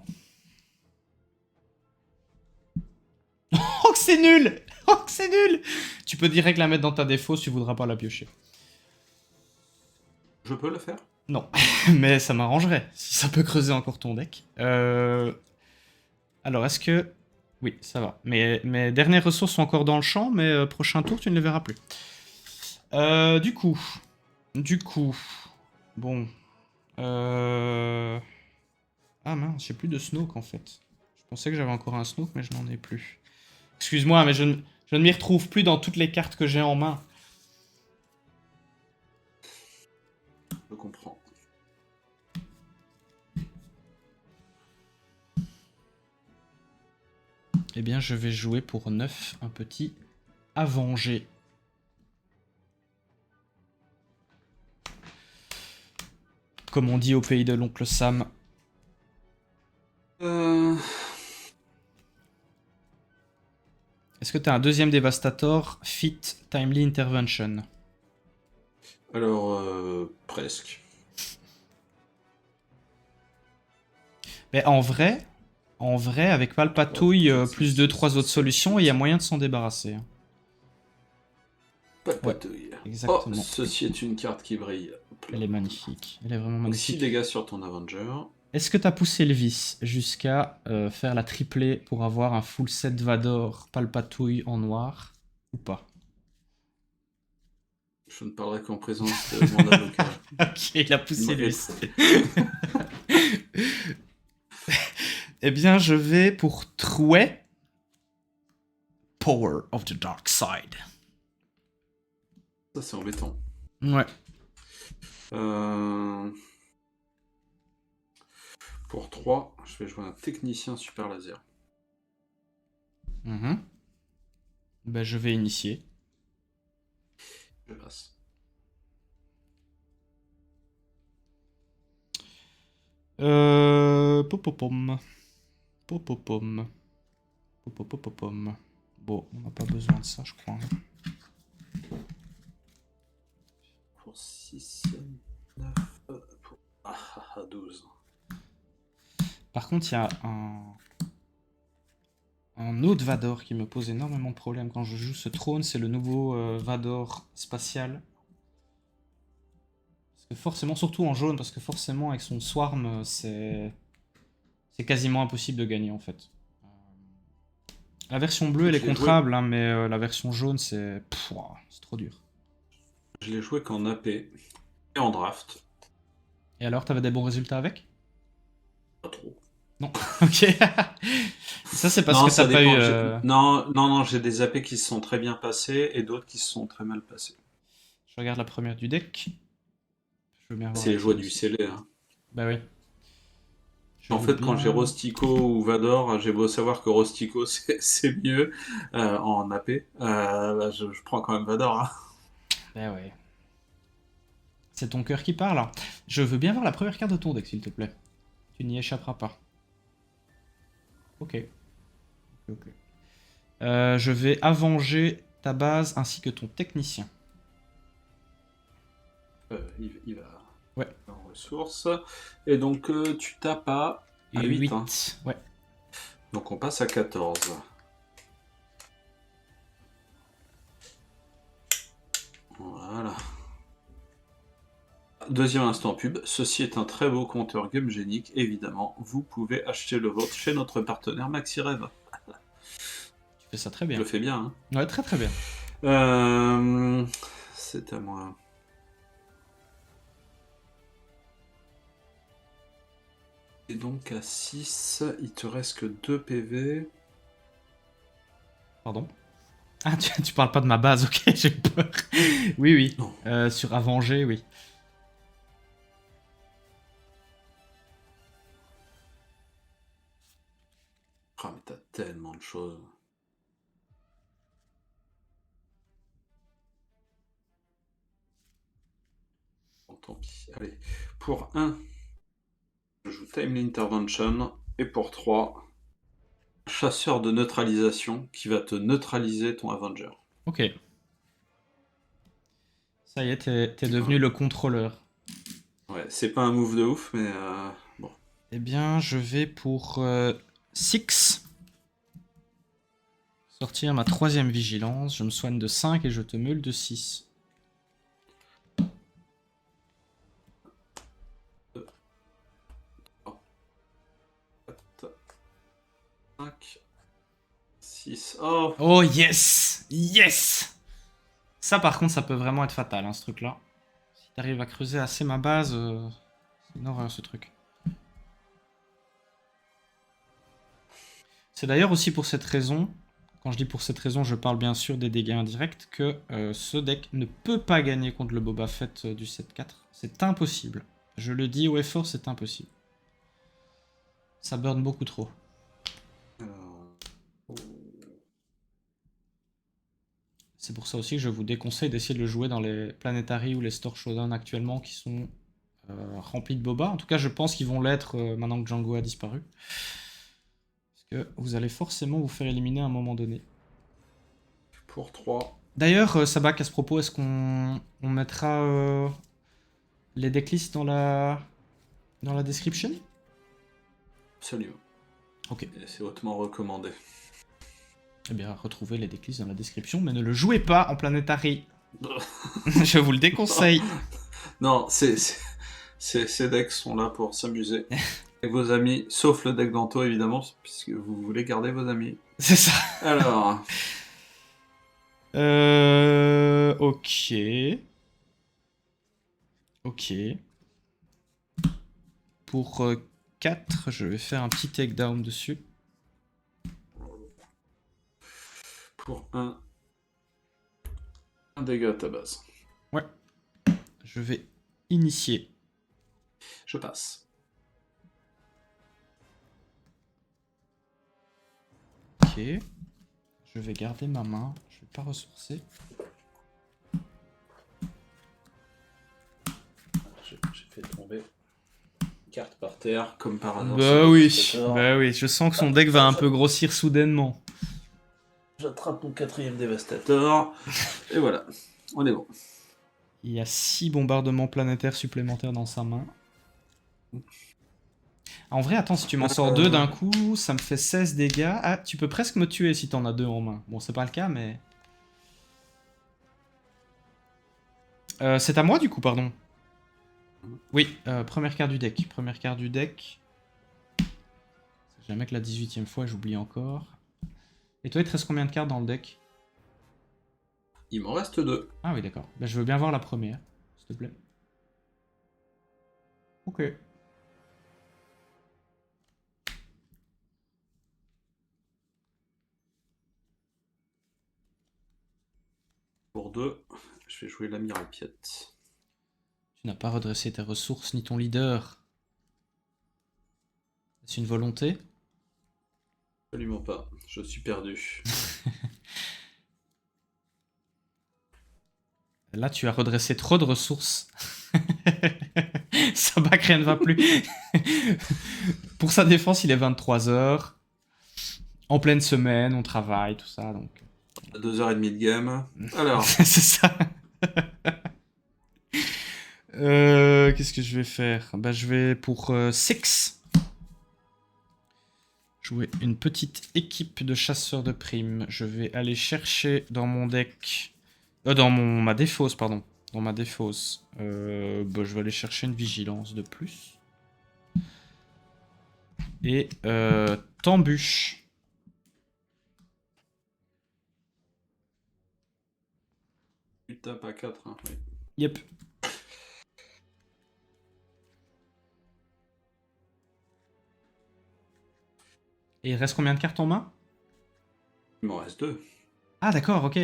Oh que c'est nul. Oh que c'est nul. Tu peux direct la mettre dans ta défaut si tu voudras pas la piocher. Je peux le faire? Non, mais ça m'arrangerait si ça peut creuser encore ton deck. Alors est-ce que... Oui, ça va. Mes dernières ressources sont encore dans le champ, mais prochain tour tu ne les verras plus. Du coup... Bon... Ah mince, j'ai plus de Snoke en fait. Je pensais que j'avais encore un Snoke, mais je n'en ai plus. Excuse-moi, mais je ne m'y retrouve plus dans toutes les cartes que j'ai en main. Je comprends. Eh bien, je vais jouer pour 9 un petit Avenger. Comme on dit au pays de l'oncle Sam. Est-ce que t'as un deuxième Devastator fit Timely Intervention? Alors, presque. Mais en vrai, avec Palpatouille, plus 2-3 autres solutions, il y a moyen de s'en débarrasser. Hein. Palpatouille. Ouais, Oh, exactement. ceci est une carte qui brille. Elle est magnifique. Elle est vraiment Donc 6 magnifique. dégâts sur ton Avenger. Est-ce que t'as poussé le vice jusqu'à faire la triplée pour avoir un full set Vador Palpatouille en noir ou pas? Je ne parlerai qu'en présence de mon avocat. Ok, il a poussé le Et- vice. Eh bien, je vais pour Trouet. Power of the Dark Side. Ça, c'est embêtant. Ouais. Pour 3, je vais jouer un technicien super laser. Ben, je vais initier. Je passe. Popopom. Popopom. Popopopopom. Bon, on n'a pas besoin de ça, je crois. Pour 6, 9, pour 12. Par contre, il y a un autre Vador qui me pose énormément de problèmes quand je joue ce trône, c'est le nouveau Vador spatial. Parce que forcément, surtout en jaune, parce que forcément avec son Swarm, c'est quasiment impossible de gagner en fait. La version bleue, elle est contrable, hein, mais la version jaune, c'est trop dur. Je l'ai joué qu'en AP et en draft. Et alors, t'avais des bons résultats avec? Pas trop. Non. Ok. Ça, c'est parce Non, que ça t'as pas dépend. eu. Non, j'ai des AP qui se sont très bien passés et d'autres qui se sont très mal passés. Je regarde la première du deck. Je veux bien voir C'est la les joies tienne du aussi. scellé, hein. Bah oui. Je En veux fait, quand j'ai bien. Rostico ou Vador, j'ai beau savoir que Rostico c'est mieux en AP, bah, je prends quand même Vador, hein. Bah ouais. C'est ton cœur qui parle. Je veux bien voir la première carte de ton deck, s'il te plaît. Tu n'y échapperas pas. Ok. Ok. Je vais avenger ta base ainsi que ton technicien. Il va Ouais. en ressources. Et donc, tu tapes à Et 8, hein. 8. Ouais. Donc, on passe à 14. Voilà. Deuxième instant pub, ceci est un très beau compteur Game Genic, évidemment, vous pouvez acheter le vôtre chez notre partenaire MaxiRev. Tu fais ça très Je bien. le fais bien, hein. Ouais, très très bien. C'est à moi. Et donc à 6, il te reste que 2 PV. Pardon. Ah, tu parles pas de ma base, ok, j'ai peur. Oui, oui. Non. Sur Avenger, oui. Ah, mais t'as tellement de choses. Bon, tant pis. Allez, pour 1, je joue Timely Intervention. Et pour 3, Chasseur de neutralisation qui va te neutraliser ton Avenger. Ok. Ça y est, t'es devenu le contrôleur. Ouais, c'est pas un move de ouf, mais bon. Eh bien, je vais pour 6. Sortir ma 3ème vigilance. Je me soigne de 5 et je te meule de 6. 5, 6. Oh! Oh yes! Yes! Ça par contre, ça peut vraiment être fatal, hein, ce truc-là. Si t'arrives à creuser assez ma base, c'est une horreur ce truc. C'est d'ailleurs aussi pour cette raison, quand je dis pour cette raison, je parle bien sûr des dégâts indirects, que ce deck ne peut pas gagner contre le Boba Fett du 7-4. C'est impossible. Je le dis haut et fort, c'est impossible. Ça burn beaucoup trop. C'est pour ça aussi que je vous déconseille d'essayer de le jouer dans les Planetary ou les Store Showdown actuellement qui sont remplis de boba. En tout cas, je pense qu'ils vont l'être maintenant que Django a disparu. Parce que vous allez forcément vous faire éliminer à un moment donné. Pour 3. D'ailleurs, Sabak, à ce propos, est-ce qu'on mettra les decklists dans la description? Absolument. Ok. Et c'est hautement recommandé. Eh bien, retrouvez les decklists dans la description, mais ne le jouez pas en Planetary. Je vous le déconseille. Non, ces decks sont là pour s'amuser avec vos amis, sauf le deck d'Anto évidemment, puisque vous voulez garder vos amis. C'est ça. Alors. Ok. Ok. Pour 4, je vais faire un petit takedown dessus. Pour un dégât à ta base. Ouais. Je vais initier. Je passe. Ok. Je vais garder ma main. Je vais pas ressourcer. J'ai fait tomber une carte par terre, comme par hasard. Bah oui. Bah oui. Je sens que son deck va un peu grossir soudainement. J'attrape mon 4ème dévastateur. Et voilà. On est bon. Il y a 6 bombardements planétaires supplémentaires dans sa main. En vrai, attends, si tu m'en sors 2 d'un coup, ça me fait 16 dégâts. Ah, tu peux presque me tuer si t'en as 2 en main. Bon, c'est pas le cas, mais... c'est à moi, du coup, pardon. Oui, première carte du deck. Première carte du deck. C'est jamais que la 18ème fois, j'oublie encore. Et toi, il te reste combien de cartes dans le deck? Il m'en reste 2. Ah oui, d'accord. Bah, je veux bien voir la première, s'il te plaît. Ok. Pour 2, je vais jouer l'amiral Piet. Tu n'as pas redressé tes ressources ni ton leader. C'est une volonté? Absolument pas, je suis perdu. Là, tu as redressé trop de ressources. Sa bac, rien ne va plus. Pour sa défense, il est 23h. En pleine semaine, on travaille, tout ça, donc... 2h30 de game. Alors, C'est ça. Qu'est-ce que je vais faire? Bah, je vais pour 6. Jouer une petite équipe de chasseurs de primes. Je vais aller chercher dans mon deck... ma défausse, pardon. Dans ma défausse. Bah, je vais aller chercher une vigilance de plus. Et t'embûche. tu tapes à 4. Hein, oui. Yep. Et il reste combien de cartes en main? Il m'en reste 2. Ah, d'accord, ok.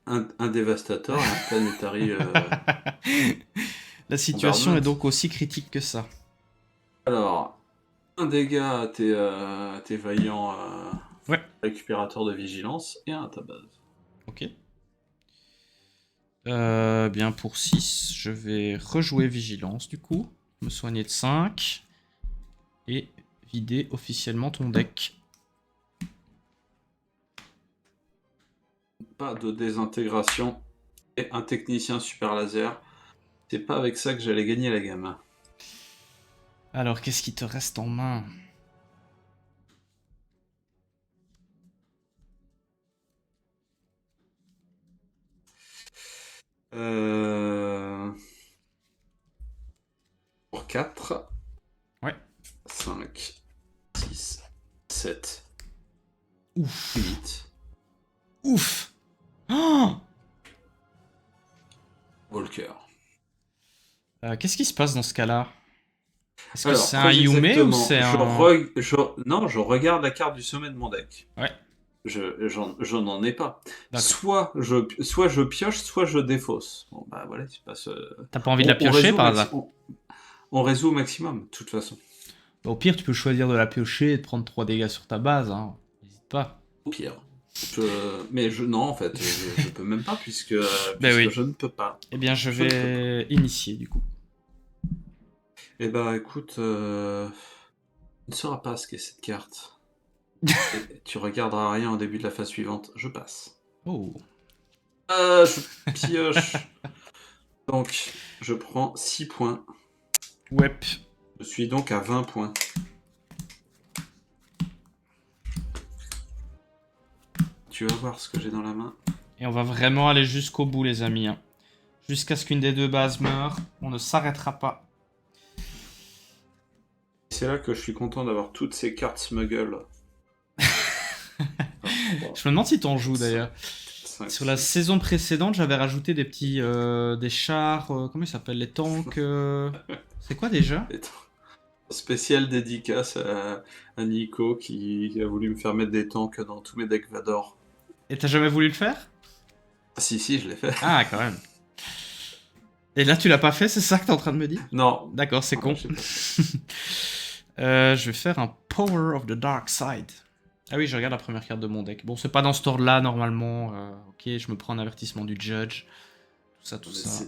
Un dévastateur et un planetary. La situation est Bombardment. donc aussi critique que ça. Alors, un dégât à tes vaillants Ouais. récupérateurs de vigilance et un à ta base. Ok. Bien pour 6, je vais rejouer vigilance du coup. Me soigner de 5. Et vider officiellement ton deck. Pas de désintégration et un technicien super laser. C'est pas avec ça que j'allais gagner la gamme. Alors, qu'est-ce qui te reste en main? Pour 4. Ouais. 5, 6, 7, Ouf. 8. Ouf. Oh, Walker. qu'est-ce qui se passe dans ce cas-là? Est-ce que Alors, c'est un très Yume ou exactement, c'est un... non, je regarde la carte du sommet de mon deck. Ouais, Je n'en ai pas. d'accord. Soit je pioche, soit je défausse. Bon, bah voilà, tu passes. T'as pas envie de la piocher par hasard? On résout au maximum, de toute façon. Au pire, tu peux choisir de la piocher et de prendre 3 dégâts sur ta base. Hein. N'hésite pas. Au pire. Non, en fait, je peux même pas, puisque Ben oui. je ne peux pas. Eh bien, je Je ne peux vais initier du coup. Eh bah écoute, tu ne sauras pas ce qu'est cette carte. Et tu regarderas rien au début de la phase suivante. Je passe. Oh. Je pioche. Donc, je prends 6 points. Wep. Je suis donc à 20 points. Tu vas voir ce que j'ai dans la main. Et on va vraiment aller jusqu'au bout, les amis. Hein. Jusqu'à ce qu'une des deux bases meure. On ne s'arrêtera pas. C'est là que je suis content d'avoir toutes ces cartes smuggle. Je me demande si t'en joues d'ailleurs. Sur la saison précédente, j'avais rajouté des petits... des chars... comment ils s'appellent? Les tanks... C'est quoi déjà? Spécial dédicace à Nico qui a voulu me faire mettre des tanks dans tous mes decks Vador. Et t'as jamais voulu le faire? Si, je l'ai fait. Ah, quand même. Et là, tu l'as pas fait, c'est ça que t'es en train de me dire? Non. D'accord, c'est con. Je vais faire un Power of the Dark Side. Ah oui, je regarde la première carte de mon deck. Bon, c'est pas dans ce ordre-là, normalement. Ok, je me prends un avertissement du Judge. Tout ça.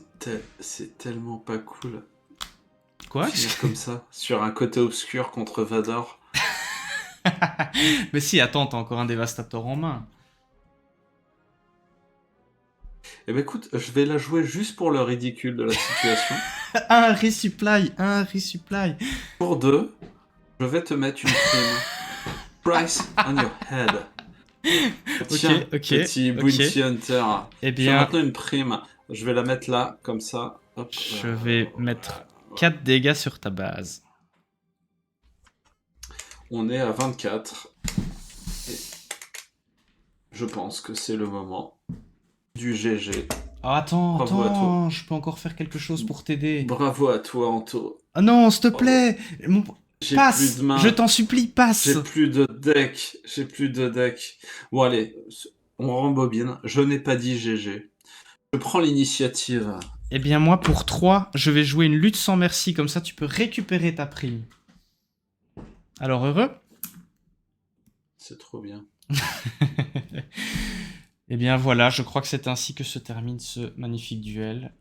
C'est tellement pas cool. Quoi? Finir comme ça, sur un côté obscur contre Vador. Mais si, attends, t'as encore un dévastateur en main. Eh ben écoute, je vais la jouer juste pour le ridicule de la situation. Un resupply. Pour 2, je vais te mettre une prime. Price on your head. Tiens, ok, petit ok. Bounty Hunter. Eh J'ai bien, maintenant une prime. Je vais la mettre là, comme ça. Hop, je vais mettre 4 dégâts sur ta base. On est à 24. Et je pense que c'est le moment du GG. Ah, attends, Bravo à toi. attends, je peux encore faire quelque chose pour t'aider. Bravo à toi, Anto. Ah non, s'il te Bravo. plaît, mon- J'ai plus passe, de je main. t'en supplie, passe. J'ai plus de deck. J'ai plus de deck. Bon, allez, on rembobine. Je n'ai pas dit GG. Je prends l'initiative. Eh bien moi, pour 3, je vais jouer une lutte sans merci, comme ça tu peux récupérer ta prime. Alors heureux? C'est trop bien. Eh bien voilà, je crois que c'est ainsi que se termine ce magnifique duel.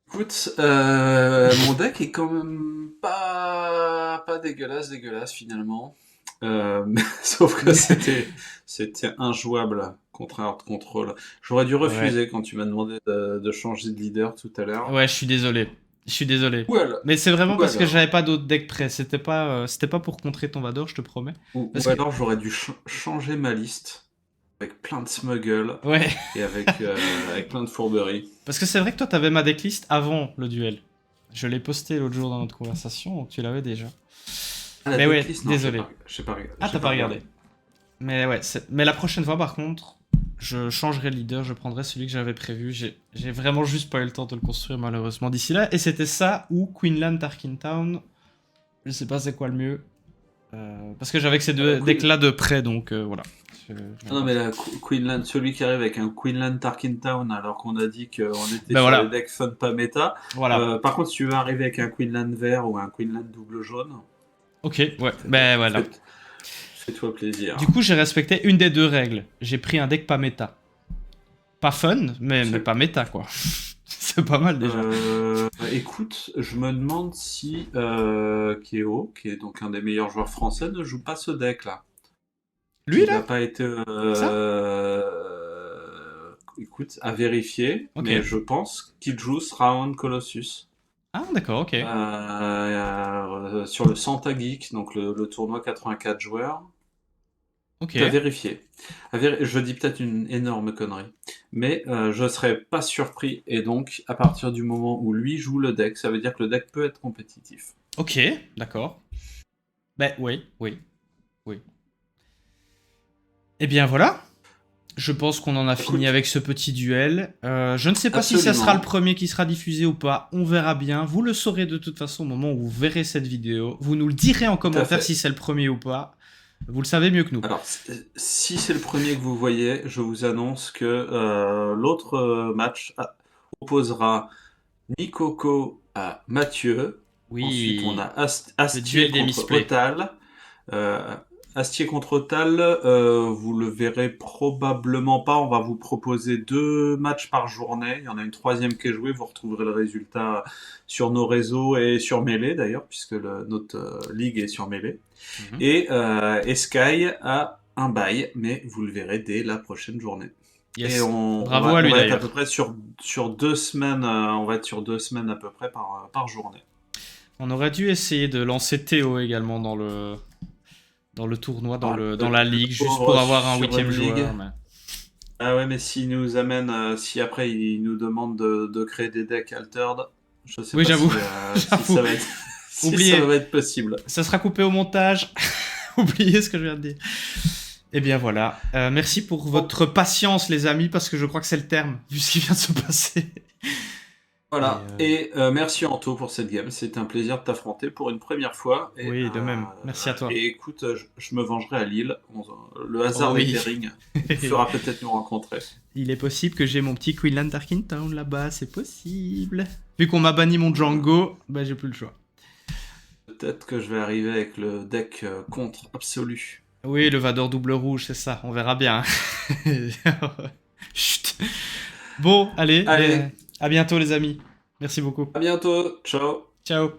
Écoute, mon deck est quand même pas dégueulasse finalement. Sauf que c'était injouable contre un hard control. J'aurais dû Ouais, refuser quand tu m'as demandé de changer de leader tout à l'heure. ouais, je suis désolé. Je suis désolé. Ou alors, Mais c'est vraiment ou parce que alors, j'avais pas d'autres decks prêts. C'était pas pour contrer ton Vador, je te promets. ou Parce que, alors j'aurais dû changer ma liste avec plein de smuggle ouais, et avec plein de fourberies. parce que c'est vrai que toi t'avais ma decklist avant le duel. Je l'ai posté l'autre jour dans notre conversation, donc tu l'avais déjà. Ah, la Mais ouais, decklist, non, désolé. Ah, j'ai t'as pas pas regardé. regardé. Mais ouais, mais la prochaine fois, par contre, je changerai de leader, je prendrai celui que j'avais prévu. J'ai vraiment juste pas eu le temps de le construire, malheureusement, d'ici là. Et c'était ça ou Queenland Tarkin Town. Je sais pas c'est quoi le mieux. Parce que j'avais que ces deux Queen- decks-là de près, donc voilà. Ah non, mais la Queenland, celui qui arrive avec un Queenland Tarkin Town, alors qu'on a dit qu'on était Ben sur les voilà, decks fun pas méta. voilà. Par contre, si tu veux arriver avec un Queenland vert ou un Queenland double jaune, Ok, ouais, ben voilà. fais- fais-toi plaisir. Du coup, j'ai respecté une des deux règles. J'ai pris un deck pas méta. Pas fun, mais C'est- pas méta, quoi. C'est pas mal déjà. Écoute, je me demande si Keo, qui est donc un des meilleurs joueurs français, ne joue pas ce deck-là. Lui, Il n'a là? pas été, Ça? écoute, à vérifier, Ok. mais je pense qu'il joue Sraon Colossus. Ah, d'accord, ok. Sur le Santa Geek, donc le tournoi 84 joueurs. Ok. À vérifier. Je dis peut-être une énorme connerie, mais je serais pas surpris. Et donc, à partir du moment où lui joue le deck, ça veut dire que le deck peut être compétitif. Ok, d'accord. Ben oui, oui, oui. Eh bien voilà. Je pense qu'on en a fini Écoute, avec ce petit duel. Je ne sais pas si ça sera le absolument. premier qui sera diffusé ou pas. On verra bien. Vous le saurez de toute façon au moment où vous verrez cette vidéo. Vous nous le direz en Tout à commentaire si fait. c'est le premier ou pas. Vous le savez mieux que nous. Alors, si c'est le premier que vous voyez, je vous annonce que l'autre match opposera Nikoko à Mathieu. Ensuite, on a Oui, le Astier duel des contre misplays. Otal. Astier contre Otal, vous le verrez probablement pas. On va vous proposer 2 matchs par journée. Il y en a une troisième qui est jouée. Vous retrouverez le résultat sur nos réseaux et sur Melee d'ailleurs, puisque notre ligue est sur Melee. Mhm. Et Sky a un bail, mais vous le verrez dès la prochaine journée. Et Yes. Bravo à on lui va être à peu d'ailleurs. près sur 2 semaines. On va être sur 2 semaines à peu près par journée. On aurait dû essayer de lancer Théo également dans le tournoi, Ah, dans la le ligue, juste pauvre pour avoir un sur huitième une ligue. joueur. Mais... Ah ouais, mais s'il nous amène, si après il nous demande de créer des decks altered, je sais Oui, pas j'avoue. si J'avoue. ça va être, si ça Oubliez. va être possible. Ça sera coupé au montage. Oubliez ce que je viens de dire. Eh bien voilà. Merci pour Bon, votre patience, les amis, parce que je crois que c'est le terme, vu ce qui vient de se passer. Et voilà. Et merci Anto pour cette game. C'était un plaisir de t'affronter pour une première fois. oui, de même. Merci à toi. Et écoute, je me vengerai à Lille. Le Oh hasard des oui. pairings fera peut-être nous rencontrer. Il est possible que j'ai mon petit Queenland Tarkin Town là-bas, c'est possible. Vu qu'on m'a banni mon Django, bah j'ai plus le choix. Peut-être que je vais arriver avec le deck contre absolu. Oui, le Vador double rouge, c'est ça, on verra bien. Chut. Bon, allez, Allez, à bientôt les amis. Merci beaucoup. à bientôt. Ciao. Ciao.